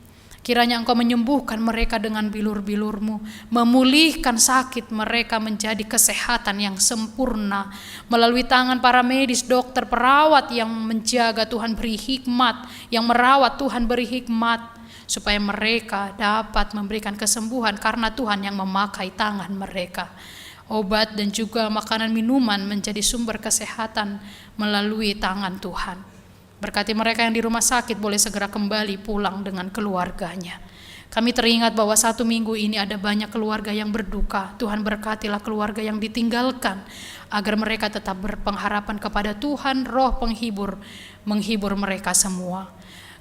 Speaker 6: Kiranya Engkau menyembuhkan mereka dengan bilur-bilur-Mu, memulihkan sakit mereka menjadi kesehatan yang sempurna. Melalui tangan para medis, dokter, perawat yang menjaga, Tuhan beri hikmat, yang merawat Tuhan beri hikmat, supaya mereka dapat memberikan kesembuhan karena Tuhan yang memakai tangan mereka. Obat dan juga makanan minuman menjadi sumber kesehatan melalui tangan Tuhan. Berkati mereka yang di rumah sakit boleh segera kembali pulang dengan keluarganya. Kami teringat bahwa 1 minggu ini ada banyak keluarga yang berduka. Tuhan berkatilah keluarga yang ditinggalkan, agar mereka tetap berpengharapan kepada Tuhan, Roh penghibur, menghibur mereka semua.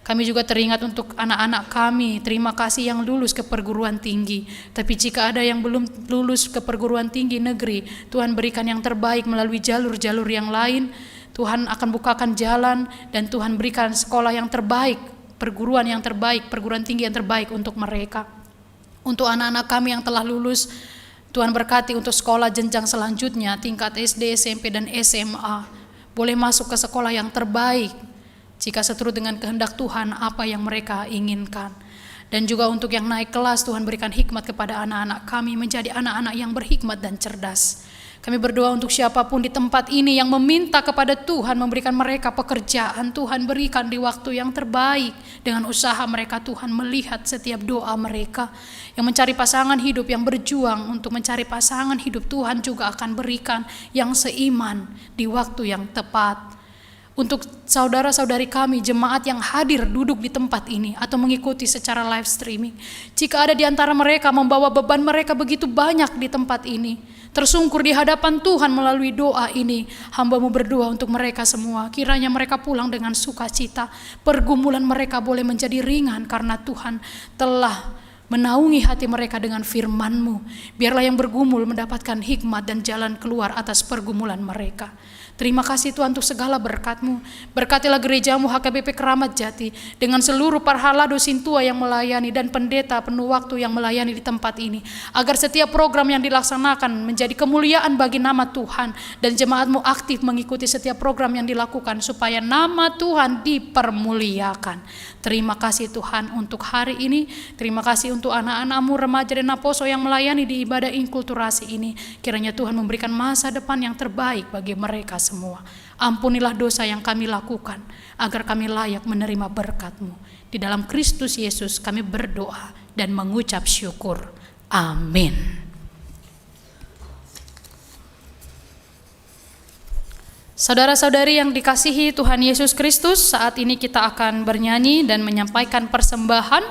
Speaker 6: Kami juga teringat untuk anak-anak kami, terima kasih yang lulus ke perguruan tinggi. Tapi jika ada yang belum lulus ke perguruan tinggi negeri, Tuhan berikan yang terbaik melalui jalur-jalur yang lain. Tuhan akan bukakan jalan dan Tuhan berikan sekolah yang terbaik, perguruan yang terbaik, perguruan tinggi yang terbaik untuk mereka. Untuk anak-anak kami yang telah lulus, Tuhan berkati untuk sekolah jenjang selanjutnya, tingkat SD, SMP, dan SMA. Boleh masuk ke sekolah yang terbaik, jika seturut dengan kehendak Tuhan apa yang mereka inginkan. Dan juga untuk yang naik kelas, Tuhan berikan hikmat kepada anak-anak kami menjadi anak-anak yang berhikmat dan cerdas. Kami berdoa untuk siapapun di tempat ini yang meminta kepada Tuhan memberikan mereka pekerjaan, Tuhan berikan di waktu yang terbaik. Dengan usaha mereka, Tuhan melihat setiap doa mereka. Yang mencari pasangan hidup, yang berjuang untuk mencari pasangan hidup, Tuhan juga akan berikan yang seiman di waktu yang tepat. Untuk saudara-saudari kami, jemaat yang hadir duduk di tempat ini atau mengikuti secara live streaming, jika ada di antara mereka membawa beban mereka begitu banyak di tempat ini, tersungkur di hadapan Tuhan melalui doa ini, hamba-Mu berdoa untuk mereka semua. Kiranya mereka pulang dengan sukacita, pergumulan mereka boleh menjadi ringan karena Tuhan telah menaungi hati mereka dengan firman-Mu. Biarlah yang bergumul mendapatkan hikmat dan jalan keluar atas pergumulan mereka. Terima kasih Tuhan untuk segala berkat-Mu. Berkatilah gereja-Mu HKBP Keramat Jati dengan seluruh parhala dosin tua yang melayani dan pendeta penuh waktu yang melayani di tempat ini, agar setiap program yang dilaksanakan menjadi kemuliaan bagi nama Tuhan, dan jemaat-Mu aktif mengikuti setiap program yang dilakukan supaya nama Tuhan dipermuliakan. Terima kasih Tuhan untuk hari ini. Terima kasih untuk anak-anak-Mu, remaja dan aposo yang melayani di ibadah inkulturasi ini. Kiranya Tuhan memberikan masa depan yang terbaik bagi mereka semua. Ampunilah dosa yang kami lakukan, agar kami layak menerima berkat-Mu. Di dalam Kristus Yesus kami berdoa dan mengucap syukur. Amin. Saudara-saudari yang dikasihi Tuhan Yesus Kristus, saat ini kita akan bernyanyi dan menyampaikan persembahan,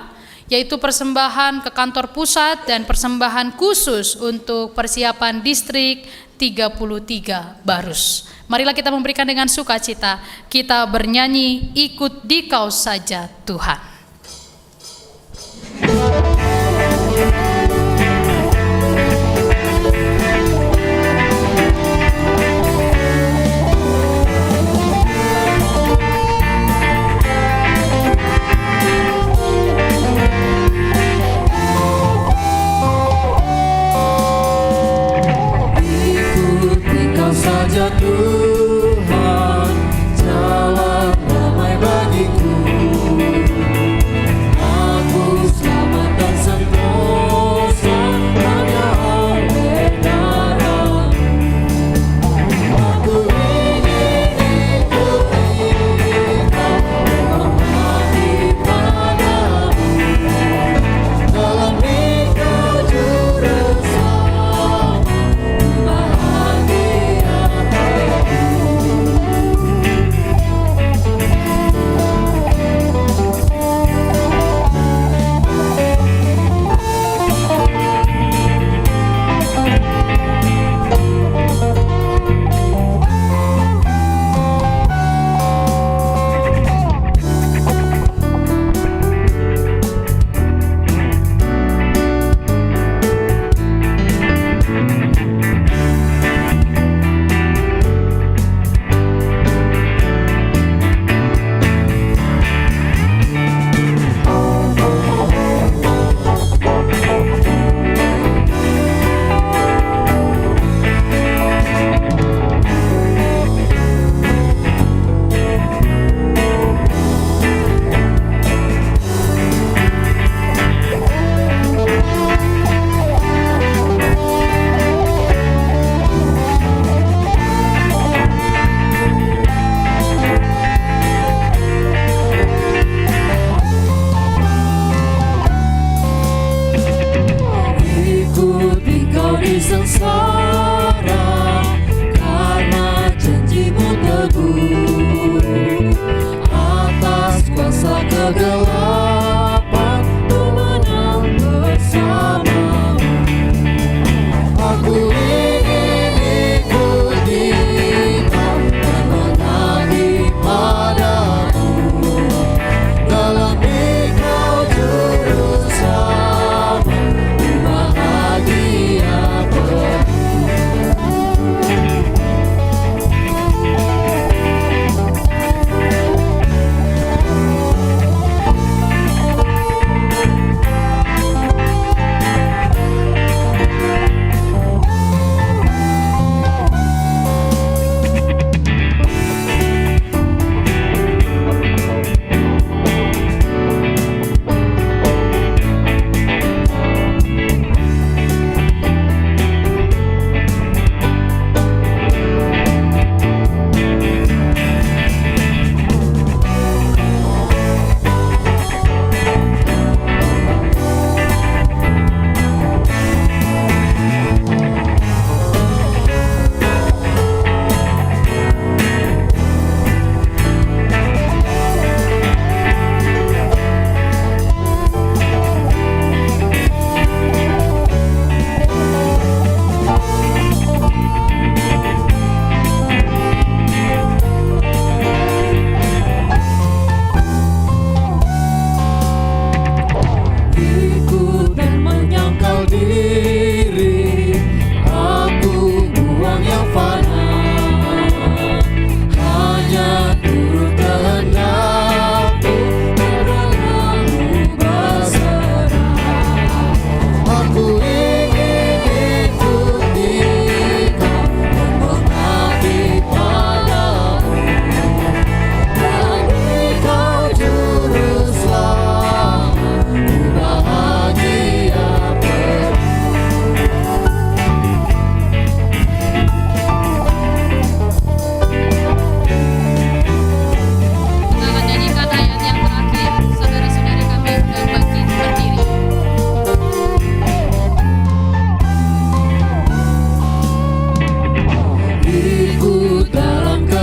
Speaker 6: yaitu persembahan ke kantor pusat dan persembahan khusus untuk persiapan distrik 33 Barus. Marilah kita memberikan dengan sukacita. Kita bernyanyi, ikut Dikau saja Tuhan.
Speaker 4: Saja Tuhan, jalan damai bagiku. Aku selamat dan sentosa hanya oleh darah-Mu. Aku ingin ikut Engkau, menghati padamu dalam Engkau juru selamat.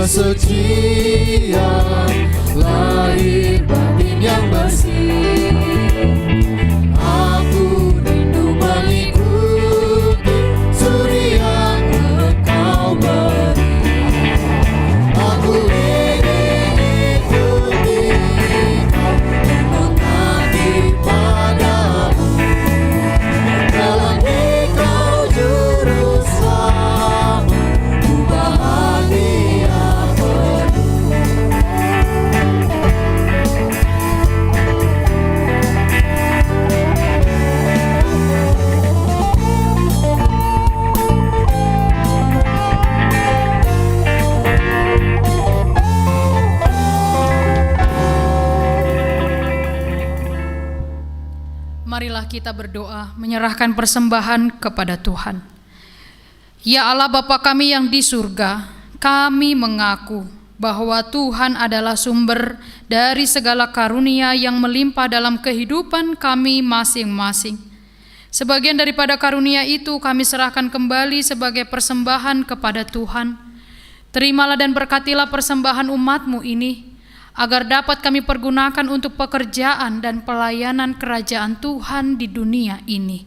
Speaker 4: kesucian, lahir batin yang bersih. Aku rindu mengikuti suri yang Engkau beri. Aku ingin ikuti Kau dan mengabdi padamu. Dalam Engkau juru selamat, ku bahagia penuh.
Speaker 6: Marilah kita berdoa, menyerahkan persembahan kepada Tuhan. Ya Allah Bapa kami yang di surga, kami mengaku bahwa Tuhan adalah sumber dari segala karunia yang melimpah dalam kehidupan kami masing-masing. Sebagian daripada karunia itu kami serahkan kembali sebagai persembahan kepada Tuhan. Terimalah dan berkatilah persembahan umat-Mu ini, agar dapat kami pergunakan untuk pekerjaan dan pelayanan kerajaan Tuhan di dunia ini.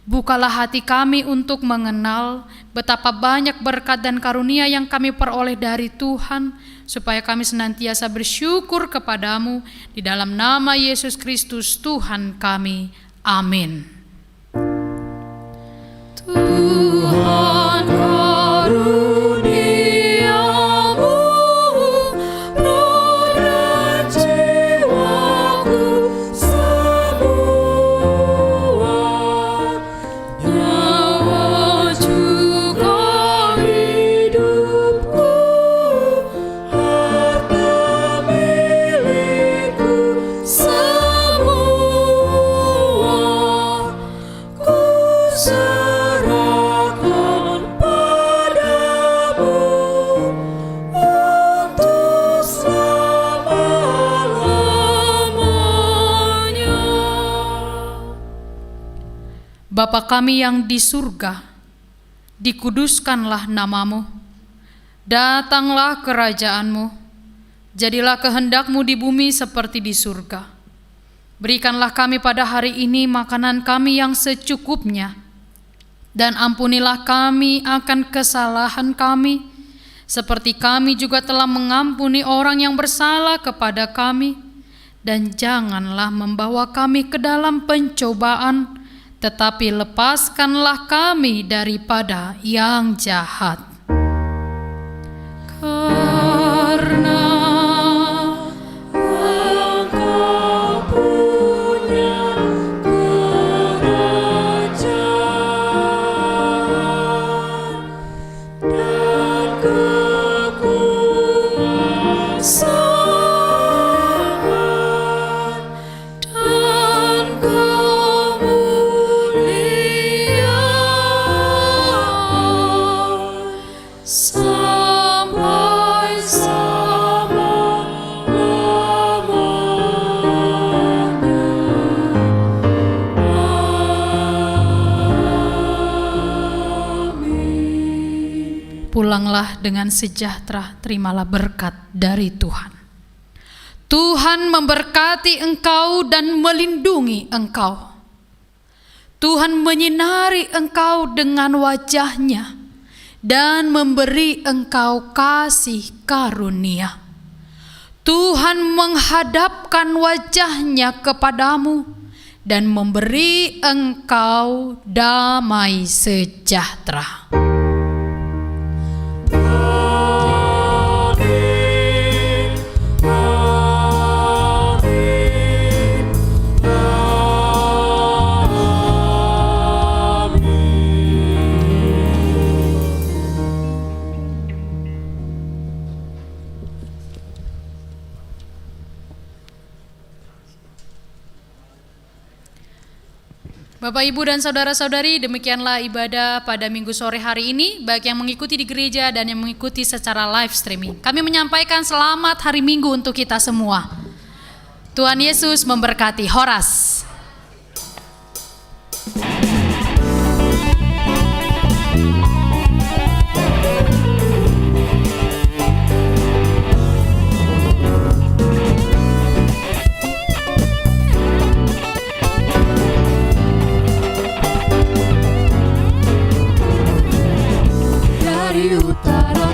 Speaker 6: Bukalah hati kami untuk mengenal betapa banyak berkat dan karunia yang kami peroleh dari Tuhan, supaya kami senantiasa bersyukur kepadamu di dalam nama Yesus Kristus Tuhan kami. Amin. Tuhan karuniamu, roh dan jiwaku semua, nyawa juga hidupku, harta milikku semua, ku serahkan padamu untuk selama-lamanya. Bapa kami yang di surga, dikuduskanlah namamu, datanglah kerajaanmu, jadilah kehendak-Mu di bumi seperti di surga. Berikanlah kami pada hari ini makanan kami yang secukupnya, dan ampunilah kami akan kesalahan kami, seperti kami juga telah mengampuni orang yang bersalah kepada kami. Dan janganlah membawa kami ke dalam pencobaan, tetapi lepaskanlah kami daripada yang jahat. Karena Engkau punya kerajaan dan kekuasaan dan kemuliaan sampai selama-lamanya. Pulanglah dengan sejahtera, terimalah berkat dari Tuhan. Tuhan memberkati engkau dan melindungi engkau. Tuhan menyinari engkau dengan wajah-Nya dan memberi engkau kasih karunia. Tuhan menghadapkan wajah-Nya kepadamu dan memberi engkau damai sejahtera. Bapak, Ibu, dan saudara-saudari, demikianlah ibadah pada minggu sore hari ini, baik yang mengikuti di gereja dan yang mengikuti secara live streaming. Kami menyampaikan selamat hari Minggu untuk kita semua. Tuhan Yesus memberkati. Horas.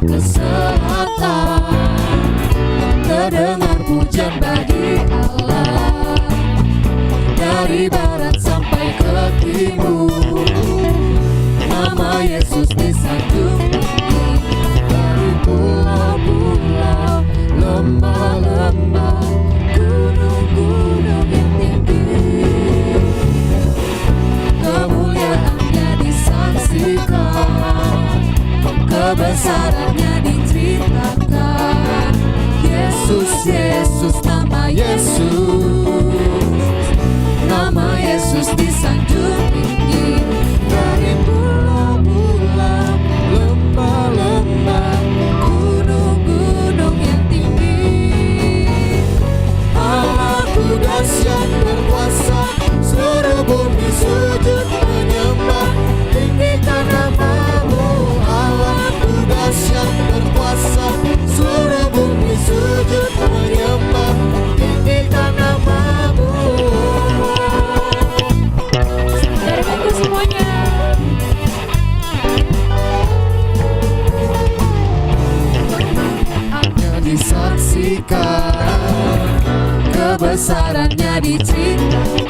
Speaker 4: ke selatan, terdengar pujian bagi Allah. Dari barat sampai ke timur, nama Yesus disanjung tinggi. Dari pulau-pulau, lembah-lembah, gunung-gunung yang tinggi, kemuliaannya disaksikan, kebesarannya diceritakan. Yesus, Yesus, nama Yesus, nama Yesus disanjung tinggi. Dari pulau-pulau, lembah-lembah, gunung-gunung yang tinggi, Allahku dahsyat berkuasa, seluruh bumi sujud menyembah. Tinggikan namamu, Allahku dahsyat berkuasa, seluruh bumi sujud menyembah. Tinggikan namamu.
Speaker 6: Dari minggu semuanya.
Speaker 4: Hanya disaksikan, kebesarannya diceritakan,